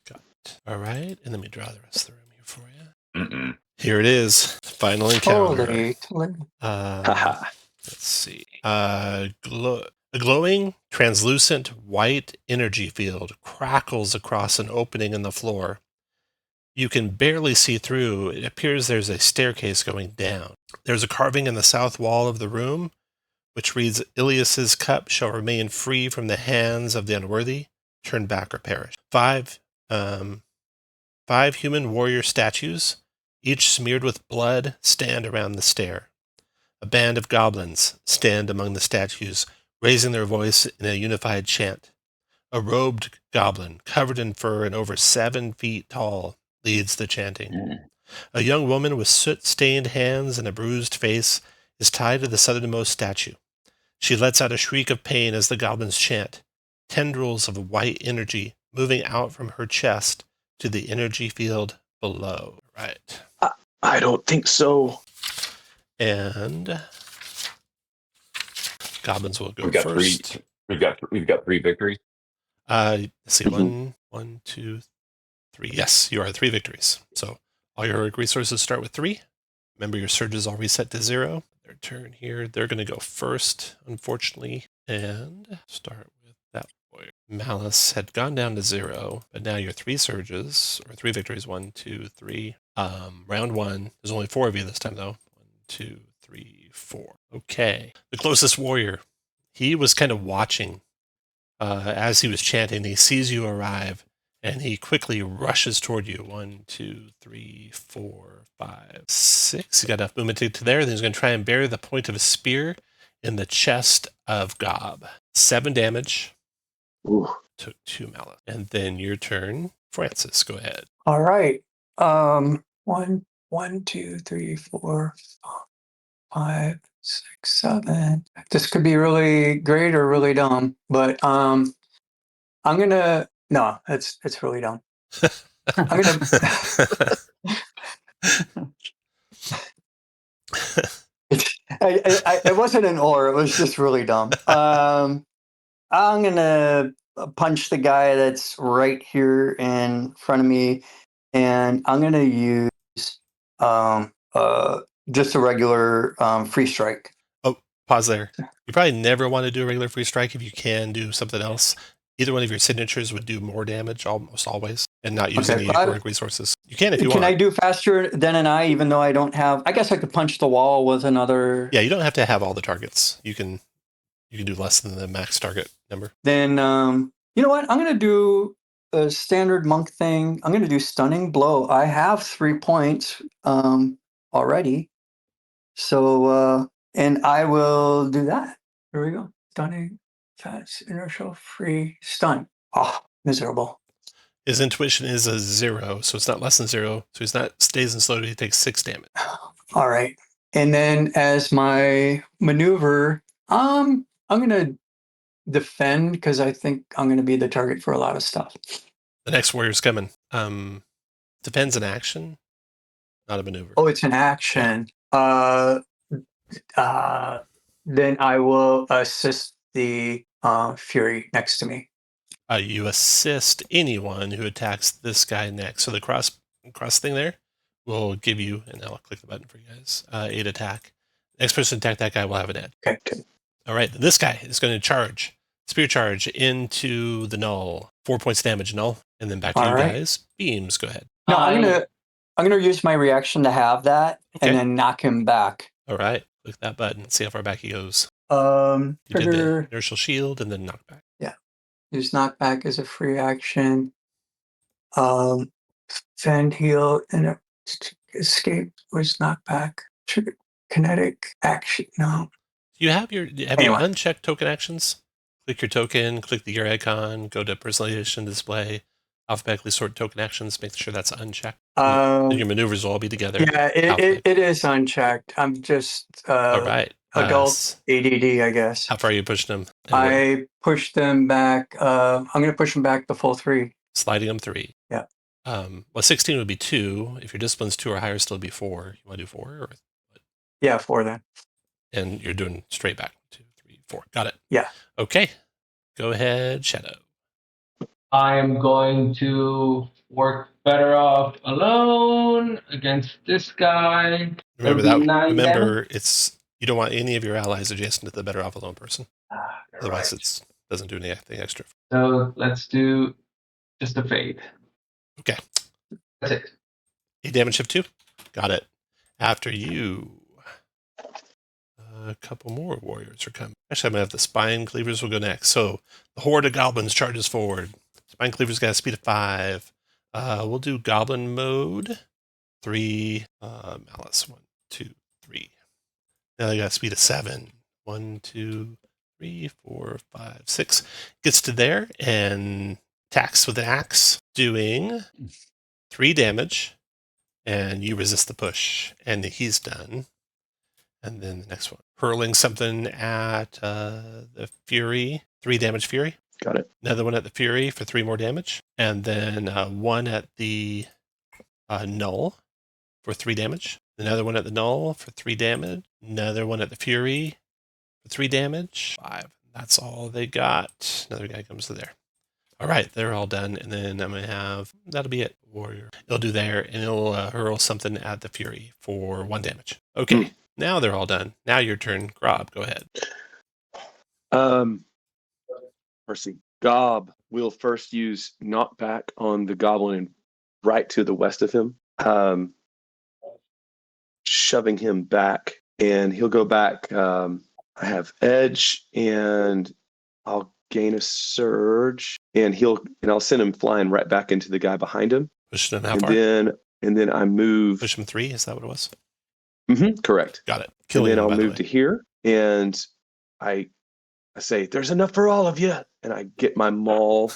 Got it. All right. And let me draw the rest of the room here for you. Mm-mm. Here it is. Final encounter. Haha. Let's see. A glowing, translucent white energy field crackles across an opening in the floor. You can barely see through. It appears there's a staircase going down. There's a carving in the south wall of the room, which reads, Ilias's cup shall remain free from the hands of the unworthy, turn back or perish. 5 human warrior statues, each smeared with blood, stand around the stair. A band of goblins stand among the statues, raising their voice in a unified chant. A robed goblin, covered in fur and over 7 feet tall, leads the chanting. A young woman with soot-stained hands and a bruised face is tied to the southernmost statue. She lets out a shriek of pain as the goblins chant, tendrils of white energy moving out from her chest to the energy field below. Right. I don't think so. And goblins will go We've got first. We've got 3 victories. Let's see, 1, 2, 3. Yes, you are 3 victories. So all your resources start with 3. Remember, your surges all reset to 0. Their turn here. They're going to go first, unfortunately, and start with that boy. Malice had gone down to 0, but now your 3 surges, or 3 victories, 1, 2, 3. Round 1. There's only 4 of you this time, though. 1, 2, 3, 4. Okay. The closest warrior. He was kind of watching as he was chanting. He sees you arrive, and he quickly rushes toward you. 1, 2, 3, 4, 5, 6. He got enough movement to there. Then he's going to try and bury the point of a spear in the chest of Gob. 7 damage. Ooh. Took 2 malice. And then your turn. Francis, go ahead. All right. 1, 2, 3, 4, 5, 6, 7. This could be really great or really dumb, but I'm gonna. No, it's really dumb. I'm gonna. It wasn't an or. It was just really dumb. I'm gonna punch the guy that's right here in front of me, and I'm gonna use just a regular free strike. Oh, pause there. You probably never want to do a regular free strike. If you can do something else, either one of your signatures would do more damage almost always, and not use any heroic resources. You can if you want. Can I do faster than an eye, even though I don't have? I guess I could punch the wall with another. Yeah, you don't have to have all the targets. You can do less than the max target number. Then you know what? I'm gonna do a standard monk thing. I'm gonna do stunning blow. I have 3 points already, so and I will do that. Here we go. Stunning, fast, inertial, free, stun. Oh, miserable. His intuition is a 0, so it's not less than 0. So he's not stays in slow. He takes 6 damage. All right. And then as my maneuver, I'm gonna defend because I think I'm gonna be the target for a lot of stuff. The next warrior's coming. Defends an action, not a maneuver. Oh, it's an action. Then I will assist the Fury next to me. You assist anyone who attacks this guy next. So the cross thing there will give you, and I'll click the button for you guys, 8 attack. Next person to attack that guy will have an ed. Okay. All right, this guy is going to charge, spear charge into the null. 4 points damage null, and then back to All you right. guys. Beams, go ahead. No, I'm gonna use my reaction to have that, Okay. and then knock him back. All right, click that button. See how far back he goes. You You did the inertial shield and then knockback. use knockback as a free action. Fend, heal, and escape was knockback. Kinetic action. No. You have your Anyway. unchecked token actions? Click your token, click the gear icon, go to personalization display, alphabetically sort token actions, make sure that's unchecked. And your maneuvers will all be together. Yeah, it is unchecked. I'm just All right. adult ADD, I guess. How far are you pushing them? I pushed them back. I'm going to push them back the full 3. Sliding them 3. Yeah. Well, 16 would be 2. If your discipline's 2 or higher, still be 4. You want to do 4? Or... Yeah, 4 then. And you're doing straight back. 2, 3, 4. Got it. Yeah. Okay. Go ahead, Shadow. I'm going to work better off alone against this guy. Remember It'll be that. 9 Remember, damage. it's you don't want any of your allies adjacent to the better off alone person. Otherwise, Right. it doesn't do anything extra. So let's do just a fade. Okay. That's it. 8 damage shift 2. Got it. After you, a couple more warriors are coming. Actually, I'm going to have the spine cleavers will go next. So the horde of goblins charges forward. Spine cleavers got a speed of 5. We'll do goblin mode. 3 malice. 1, 2, 3. Now they got a speed of 7. 1, 2, 3, 4, 5, 6. Gets to there and attacks with an axe, doing 3 damage. And you resist the push, and he's done. And then the next one, hurling something at the Fury, 3 damage Fury. Got it. Another one at the Fury for 3 more damage, and then one at the Null for 3 damage. Another one at the Null for 3 damage. Another one at the Fury for 3 damage. 5. That's all they got. Another guy comes to there. All right, they're all done, and then I'm gonna have that'll be it. Warrior, it'll do there, and it'll hurl something at the Fury for 1 damage. Okay, now they're all done. Now your turn, Grob. Go ahead. Mercy. Gob will first use knockback on the goblin right to the west of him, shoving him back, and he'll go back. I have edge, and I'll gain a surge, and I'll send him flying right back into the guy behind him. Pushing him how and far? then I move. Push him 3. Is that what it was? Correct. Got it. And then I'll move to here, and I say, "There's enough for all of you," and I get my maul.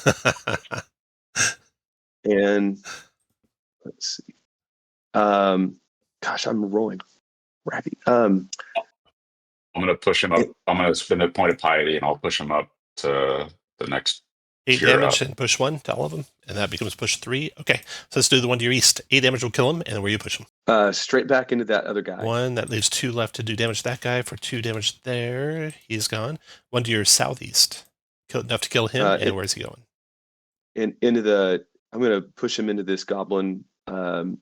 And let's see. Gosh, I'm rolling crappy. I'm gonna push him up. I'm gonna spend a point of piety, and I'll push him up to the next 8 tier damage up. and push 1 to all of them, and that becomes push 3. Okay, so let's do the one to your east. 8 damage will kill him, and where you push him? Straight back into that other guy. 1, that leaves 2 left to do damage to that guy for 2 damage there. He's gone. 1 to your southeast. Enough to kill him, and where's he going? I'm going to push him into this goblin, that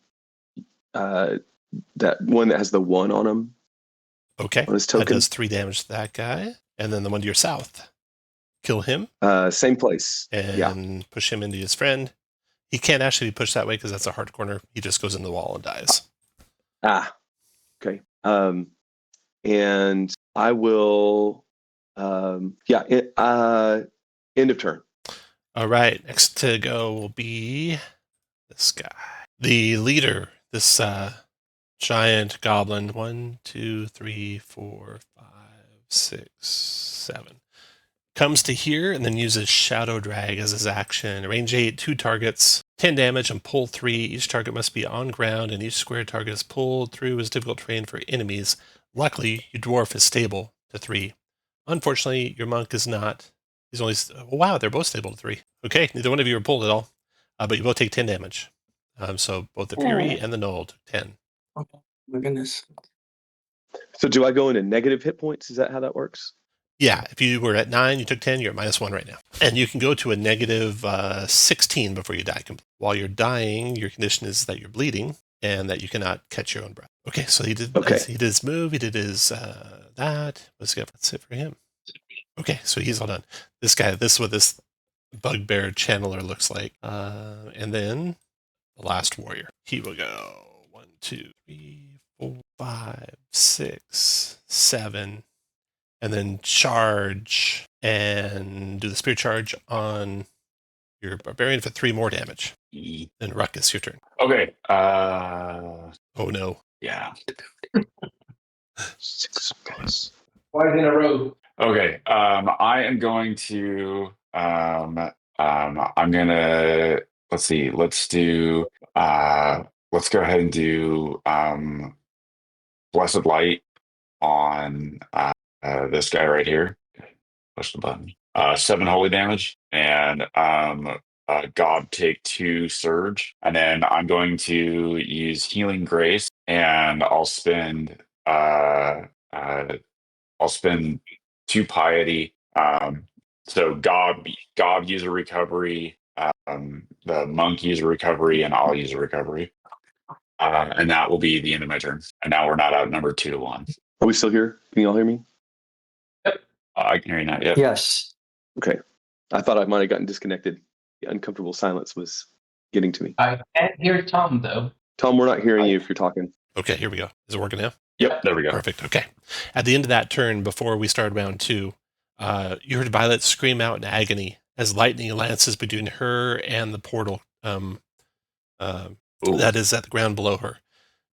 one that has the 1 on him. Okay, on his that token. does 3 damage to that guy. And then the one to your south. Kill him. Same place. And push him into his friend. He can't actually be pushed that way because that's a hard corner. He just goes in the wall and dies. Okay. And I will, end of turn. All right. Next to go will be this guy. The leader, this giant goblin. 1, 2, 3, 4, 5, 6, 7. comes to here and then uses Shadow Drag as his action. Range 8, 2 targets, 10 damage, and pull 3. Each target must be on ground, and each square target is pulled through as difficult terrain for enemies. Luckily, your dwarf is stable to 3. Unfortunately, your monk is not. He's only. Oh, wow, they're both stable to 3. Okay, neither one of you are pulled at all, but you both take 10 damage. So both the Fury and the Knoll took 10. Oh my goodness. So do I go into negative hit points? Is that how that works? Yeah, if you were at 9, you took 10, you're at -1 right now. And you can go to a negative 16 before you die. While you're dying, your condition is that you're bleeding and that you cannot catch your own breath. Okay, so he did his move, he did his that. That's it for him. Okay, so he's all done. This guy, this is what this bugbear channeler looks like. And then the last warrior. He will go 1, 2, 3, 4, 5, 6, 7. And then charge and do the spear charge on your barbarian for 3 more damage. Then Ruckus, your turn. Okay. Oh no. Yeah. 6 guys. Twice in a row. Okay. I am going to. I'm gonna. Let's see. Let's do. Let's go ahead and do. Blessed Light on. This guy right here. Push the button. 7 holy damage, and God take 2 surge, and then I'm going to use Healing Grace, and I'll spend 2 piety. So God use a recovery, the monk use a recovery, and I'll use a recovery, and that will be the end of my turn. And now we're not outnumbered 2-1. Are we still here? Can you all hear me? I can hear you now. Yep. Yes. Okay. I thought I might have gotten disconnected. The uncomfortable silence was getting to me. I can't hear Tom, though. Tom, we're not hearing you if you're talking. Okay, here we go. Is it working now? Yep. There we go. Perfect. Okay. At the end of that turn, before we started round 2, you heard Violet scream out in agony as lightning lances between her and the portal that is at the ground below her.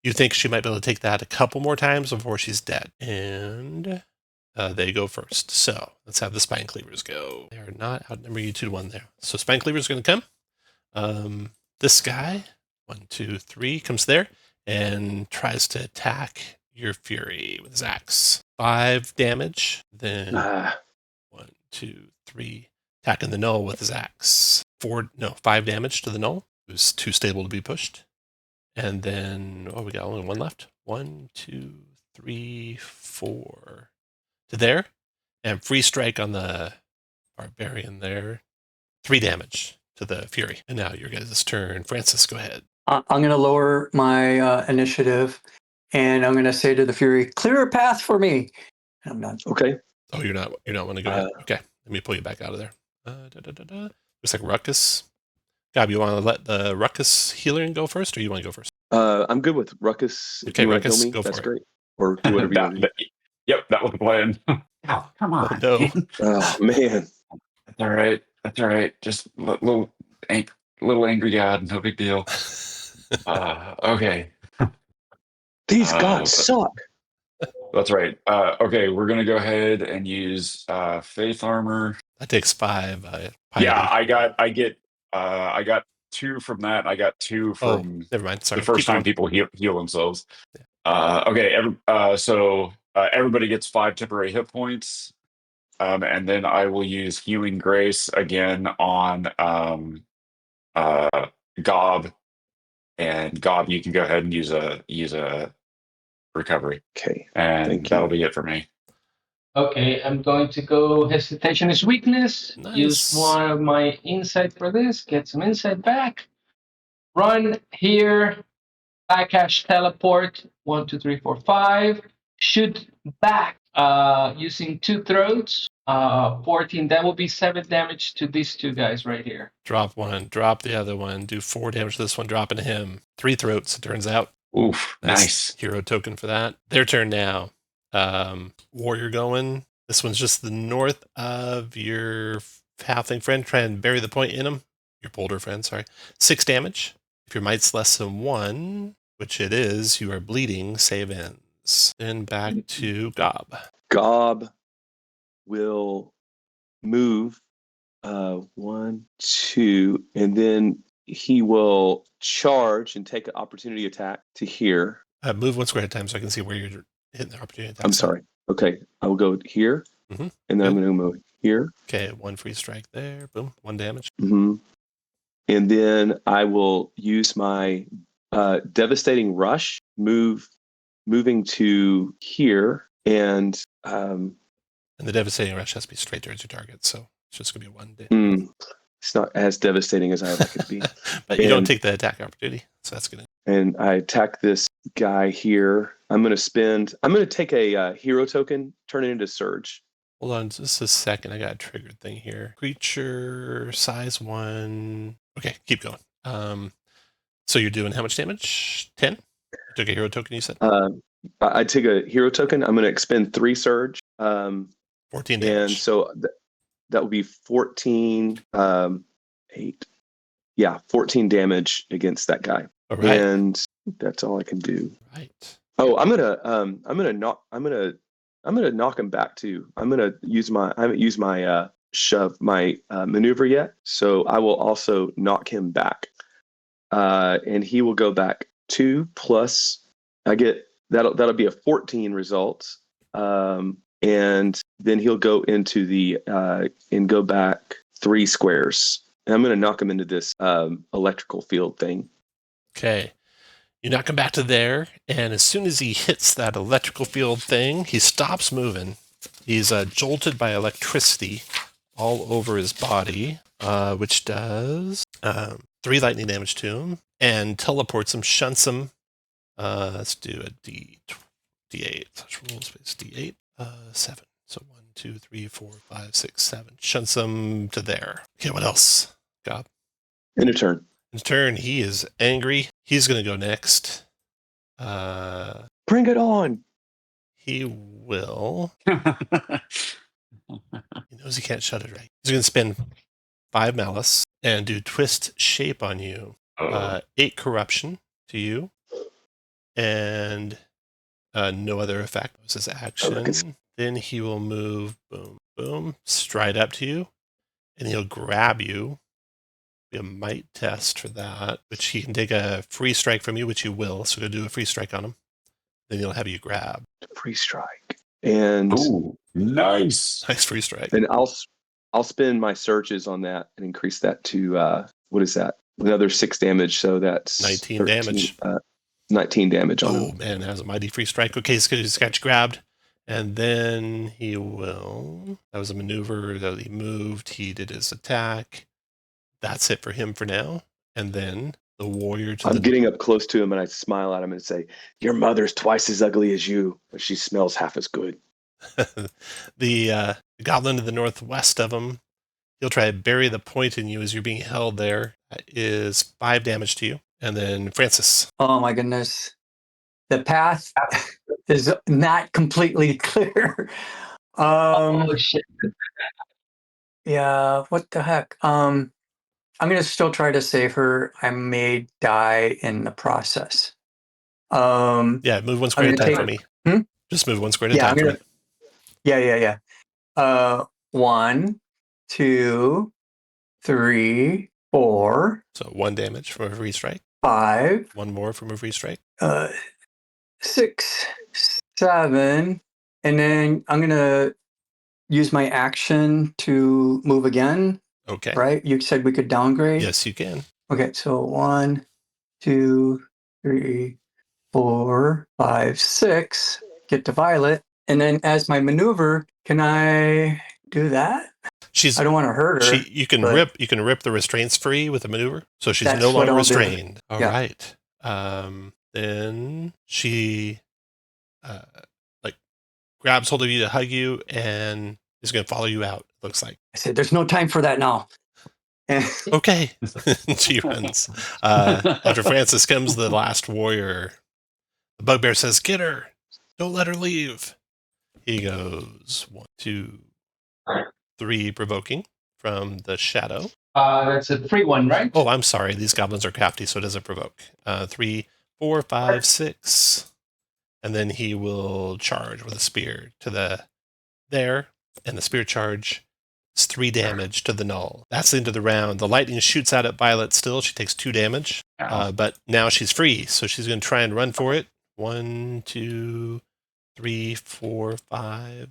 You think she might be able to take that a couple more times before she's dead. And they go first. So let's have the Spine Cleavers go. They are not outnumbering you 2-1 there. So Spine Cleavers are going to come. This guy, 1, 2, 3, comes there and tries to attack your Fury with his axe. 5 damage. Then 1, 2, 3, attacking the Knoll with his axe. 5 damage to the Knoll, who's too stable to be pushed. And then, we got only 1 left. 1, 2, 3, 4 to there. And free strike on the barbarian there. 3 damage to the Fury. And now your guys' turn. Francis, go ahead. I'm going to lower my initiative, and I'm going to say to the Fury, "Clear a path for me." And I'm done. Okay. Oh, you're not want to go ahead. Okay, let me pull you back out of there. Looks like Ruckus. Gab, you want to let the Ruckus healer go first, or you want to go first? I'm good with Ruckus. If Okay, you want to Ruckus, kill me, go that's for it. great. Or do whatever you want to do. Yep, that was the plan. Oh, come on. Oh, no. Oh, man. That's all right. That's all right. Just little angry God. No big deal. Okay. These gods suck. That's right. Okay, we're gonna go ahead and use faith armor. That takes 5. Yeah, I got 2 from that. I got 2 from never mind. Sorry. the first Keep time going. people heal themselves. Okay. So everybody gets 5 temporary hit points, and then I will use Healing Grace again on Gob, and Gob, you can go ahead and use a recovery. Okay. And Thank that'll you. be it for me. Okay, I'm going to go Hesitation is Weakness. Nice. Use one of my insight for this. Get some insight back. Run here. Backhash teleport. 1, 2, 3, 4, 5. Shoot back using 2 throats. 14. That will be 7 damage to these 2 guys right here. Drop 1. Drop the other one. Do 4 damage to this one. Dropping him. 3 throats, it turns out. Oof, nice. Hero token for that. Their turn now. Warrior going. This one's just the north of your halfling friend. Try and bury the point in him. Your bolder friend, sorry. 6 damage. If your might's less than 1, which it is, you are bleeding. Save ends. Then back to Gob. Gob will move 1, 2, and then he will charge and take an opportunity attack to here. Move 1 square at a time so I can see where you're hitting the opportunity attack. I'm sorry. Okay, I will go here, Mhm. and then Good. I'm going to move here. Okay, 1 free strike there. Boom, 1 damage. And then I will use my devastating rush, moving to here, and And the devastating rush has to be straight towards your target, so it's just going to be 1 damage. it's not as devastating as I would like it to be. But you don't take the attack opportunity, so that's good. And I attack this guy here. I'm going to take a hero token, turn it into Surge. Hold on just a second. I got a triggered thing here. Creature, size 1. Okay, keep going. So you're doing how much damage? 10? You took a hero token, you said? I take a hero token. I'm going to expend 3 Surge. 14 damage. And so that would be 14, 8. Yeah, 14 damage against that guy. All right. And that's all I can do. Right. Oh, I'm gonna knock him back too. I haven't used my shove, my maneuver yet, so I will also knock him back, and he will go back 2 plus. I get that'll be a 14 result, and then he'll go into the and go back 3 squares. And I'm gonna knock him into this electrical field thing. Okay. You knock him back to there, and as soon as he hits that electrical field thing, he stops moving. He's jolted by electricity all over his body, which does 3 lightning damage to him, and teleports him, shunts him. Let's do a D8. Slash roll space D8. 7. So 1, 2, 3, 4, 5, 6, 7. Shunts him to there. Okay, what else? Gob. End of turn. In turn, he is angry. He's going to go next. Bring it on. He will. He knows he can't shut it right. He's going to spend 5 malice and do twist shape on you. 8 corruption to you. And no other effect. Was his action. Then he will move, boom, boom, stride up to you. And he'll grab you. Be a might test for that, which he can take a free strike from you, which you will. So go do a free strike on him. Then he'll have you grab. Free strike. And nice Free strike. And I'll spend my searches on that and increase that to what is that? Another 6 damage. So that's 19 damage. 19 damage on him. Oh man, has a mighty free strike. Okay, so he's got you grabbed. And then he will. That was a maneuver that he moved. He did his attack. That's it for him for now. And then the warrior to I'm getting up close to him and I smile at him and say, "Your mother's twice as ugly as you, but she smells half as good." The goblin to the northwest of him, he'll try to bury the point in you as you're being held there. That is 5 damage to you. And then Francis. Oh my goodness. The path is not completely clear. Oh shit! Yeah, what the heck? I'm gonna still try to save her. I may die in the process. Yeah, move 1 square at a time for me. Just move 1 square at a time for me. Yeah. 1, 2, 3, 4. So 1 damage from a free strike. 5. 1 more from a free strike. 6, 7, and then I'm gonna use my action to move again. Okay. Right? You said we could downgrade? Yes, you can. Okay, so 1, 2, 3, 4, 5, 6. Get to Violet. And then as my maneuver, can I do that? I don't want to hurt her. You can rip the restraints free with a maneuver. So she's That's no what longer I'll do. restrained. All Yeah. right. Then she grabs hold of you to hug you and is going to follow you out, it looks like. I said, there's no time for that now. Okay. She runs. After Francis comes the last warrior. The bugbear says, "Get her. Don't let her leave." He goes 1, 2, 3, provoking from the shadow. That's a free one, right? Oh, I'm sorry. These goblins are crafty, so it doesn't provoke. 3, 4, 5, 6. And then he will charge with a spear to there. And the spear charge It's 3 damage to the null. That's the end of the round. The lightning shoots out at Violet still. She takes 2 damage. But now she's free, so she's going to try and run for it. 1, 2, 3, 4, 5.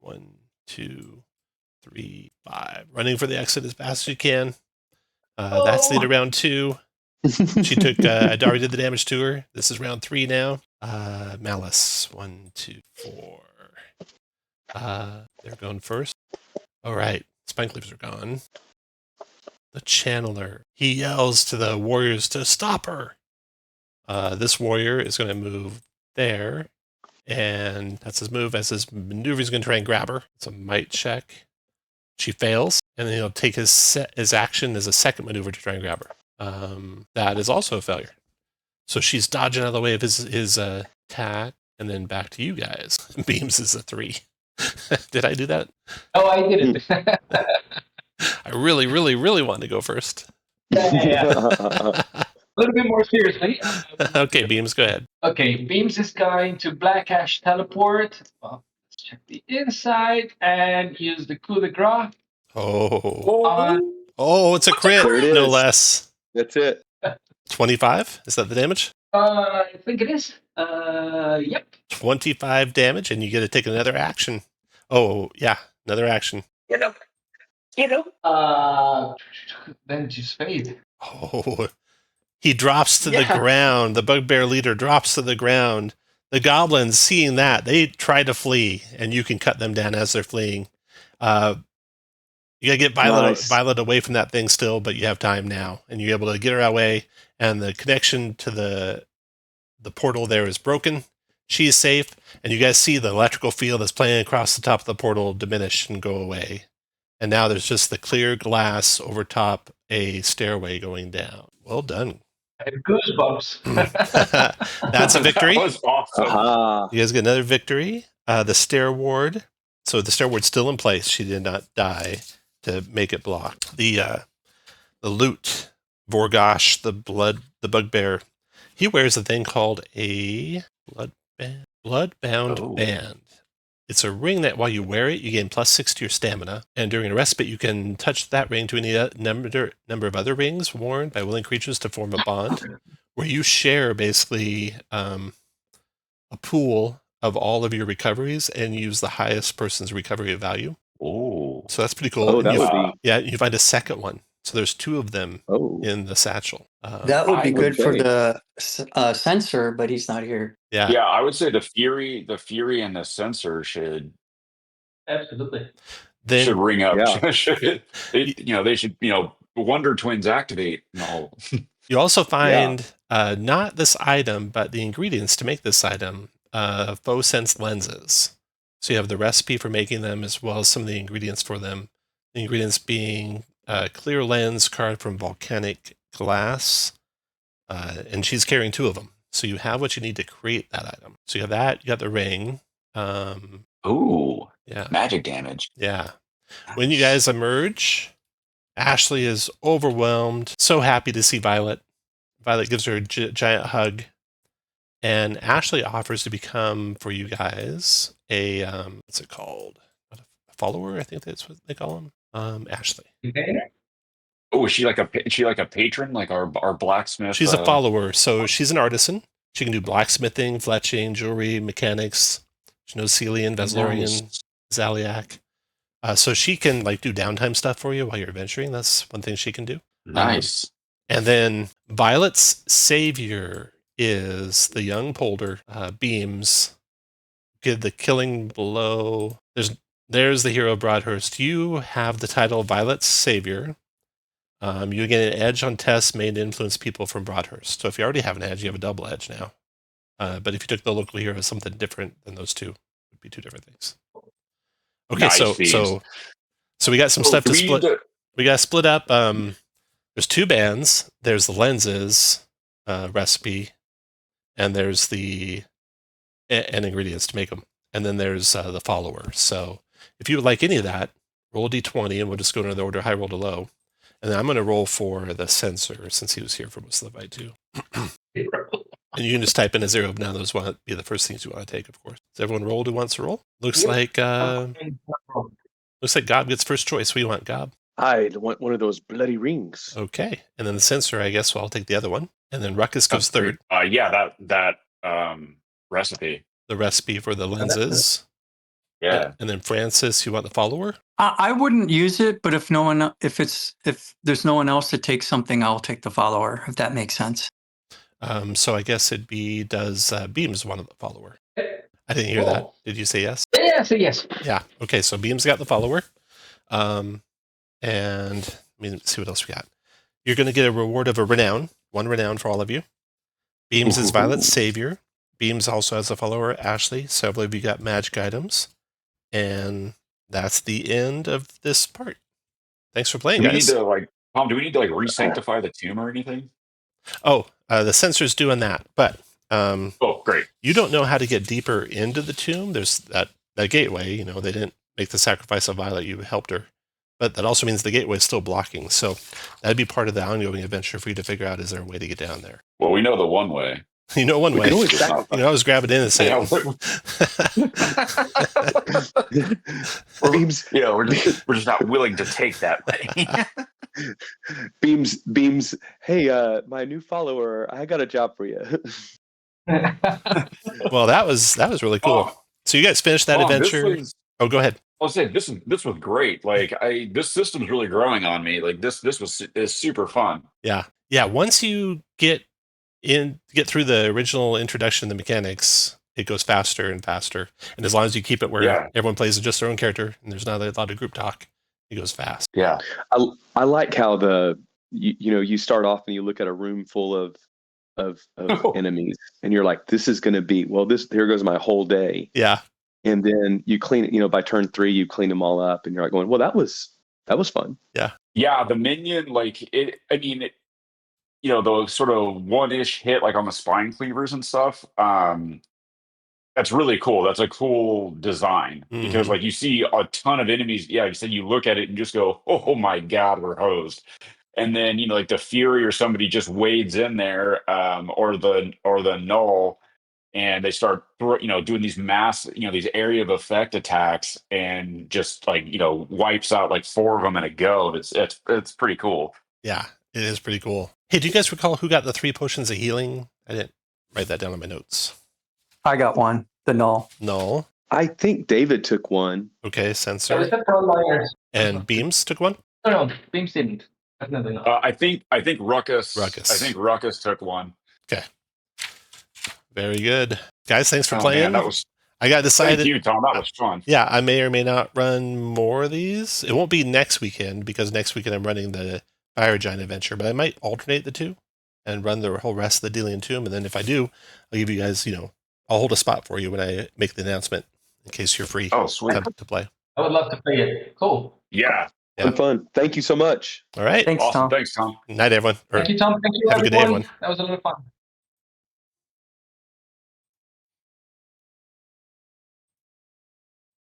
1, 2, 3, 5. Running for the exit as fast as you can. That's the end of round 2. She took. I already did the damage to her. This is round 3 now. Malice. 1, 2, 4. They're going first. All right. Spine cleavers are gone. The channeler. He yells to the warriors to stop her. This warrior is going to move there. And that's his move. As his maneuver, he's going to try and grab her. It's a might check. She fails. And then he'll take his action as a second maneuver to try and grab her. That is also a failure. So she's dodging out of the way of his attack. And then back to you guys. Beams is a 3. Did I do that? Oh, I did it. I really, really, really wanted to go first. Yeah. A little bit more seriously. Okay, Beams, go ahead. Okay, Beams is going to Black Ash teleport. Well, let's check the inside and use the coup de grace. Oh, it's a crit, There it no is. less. That's it. 25? Is that the damage? I think it is. Yep. 25 damage, and you get to take another action. Oh, yeah, another action. Then just fade. Oh, he drops to the ground. The bugbear leader drops to the ground. The goblins, seeing that, they try to flee, and you can cut them down as they're fleeing. You gotta get Violet away from that thing still, but you have time now, and you're able to get her away. And the connection to the portal there is broken. She is safe, and you guys see the electrical field that's playing across the top of the portal diminish and go away. And now there's just the clear glass over top a stairway going down. Well done. I have goosebumps. That's a victory. That was awesome. You guys get another victory. The stair ward. So the stair ward's still in place. She did not die to make it block. The loot. Vorgosh, the bugbear. He wears a thing called a bloodbound band. It's a ring that while you wear it, you gain +6 to your stamina. And during a respite, you can touch that ring to any number of other rings worn by willing creatures to form a bond, where you share basically a pool of all of your recoveries and use the highest person's recovery value. Oh, so that's pretty cool. Oh, that would be. Yeah, you find a second one. So there's 2 of them in the satchel. That would be good for say. the sensor, but he's not here. Yeah. Yeah, I would say the Fury and the Sensor should Absolutely. should ring up. Yeah. They should Wonder Twins activate and all. You also find not this item, but the ingredients to make this item, faux sense lenses. So you have the recipe for making them as well as some of the ingredients for them. The ingredients being a clear lens carved from volcanic glass, and she's carrying 2 of them. So you have what you need to create that item. So you have that, you got the ring. Ooh, Yeah. magic damage. Yeah. When you guys emerge, Ashley is overwhelmed, so happy to see Violet. Violet gives her a giant hug, and Ashley offers to become, for you guys, a, what's it called? A follower, I think that's what they call them. Ashley. Oh, is she like a patron, like our blacksmith? She's a follower, so she's an artisan. She can do blacksmithing, fletching, jewelry, mechanics. She knows Celian, Veslorian, Zaliak. So she can do downtime stuff for you while you're adventuring. That's one thing she can do. Nice. And then Violet's savior is the young polder, Beams. Give the killing blow. There's the hero Broadhurst. You have the title Violet's savior. You get an edge on tests made to influence people from Broadhurst. So if you already have an edge, you have a double edge now. But if you took the local hero as something different than those 2, it would be 2 different things. Okay, Nice, so we got some stuff to split. We got to split up. There's 2 bands. There's the lenses recipe, and there's the and ingredients to make them. And then there's the follower. So if you would like any of that, roll a d20, and we'll just go in the order high roll to low. And then I'm going to roll for the sensor since he was here for most of the fight too. And you can just type in a 0. Now those want to be the first things you want to take, of course. Does everyone roll who wants to roll? Looks like Looks like Gob gets first choice. What do you want, Gob? I want one of those bloody rings. Okay. And then the censor, I guess, I'll take the other one. And then Ruckus goes third. Yeah, that recipe. The recipe for the lenses. Yeah. And then Francis, you want the follower? I wouldn't use it, but if there's no one else to take something, I'll take the follower, if that makes sense. So I guess it'd be, does Beams want the follower? I didn't hear that. Did you say yes? Yeah, say yes. Yeah. Okay, so Beams got the follower. And let me see what else we got. You're going to get a reward of a renown. 1 renown for all of you. Beams is Violet's savior. Beams also has a follower, Ashley. Several of you got magic items. And that's the end of this part. Thanks for playing, guys. Tom, do we need to re-sanctify the tomb or anything? Oh, the sensor's doing that. But oh, great. You don't know how to get deeper into the tomb. There's that gateway. They didn't make the sacrifice of Violet. You helped her. But that also means the gateway is still blocking. So that'd be part of the ongoing adventure for you to figure out, is there a way to get down there? Well, we know the one way. You know one way. I was grabbing in and saying, Beams. We're just not willing to take that way. Beams. Hey, my new follower, I got a job for you. Well, that was really cool. So you guys finished that adventure. Oh, go ahead. I'll say this was great. This system's really growing on me. This is super fun. Yeah. Once you get through the original introduction to the mechanics, it goes faster and faster. And as long as you keep it where everyone plays just their own character and there's not a lot of group talk, it goes fast. Yeah. I like how you start off and you look at a room full of enemies and you're like, this is going to be, here goes my whole day. Yeah. And then you clean it, by turn 3, you clean them all up and you're like going, well, that was fun. Yeah. Yeah. The minion, the sort of one-ish hit, on the spine cleavers and stuff. That's really cool. That's a cool design because you see a ton of enemies. Yeah. You said you look at it and just go, oh my God, we're hosed. And then, the Fury or somebody just wades in there, or the Null, and they start, doing these mass, these area of effect attacks, and just wipes out 4 of them in a go. It's pretty cool. Yeah, it is pretty cool. Hey, do you guys recall who got the 3 potions of healing? I didn't write that down in my notes. I got one. The Null. Null. I think David took one. Okay, Censor. And Beams took one? No, Beams didn't. Definitely not. I think Ruckus. I think Ruckus took one. Okay. Very good. Guys, thanks for playing. Man, I got decided. Thank you, Tom. That was fun. Yeah, I may or may not run more of these. It won't be next weekend because next weekend I'm running the Fire Giant adventure, but I might alternate the two and run the whole rest of the Delian Tomb. And then if I do, I'll give you guys, I'll hold a spot for you when I make the announcement in case you're free to play. I would love to play it. Cool. Yeah. Fun. Thank you so much. All right. Thanks, awesome. Tom. Thanks, Tom. Night, everyone. Thank you, Tom. Thank you, have a good day, everyone. That was a lot of fun.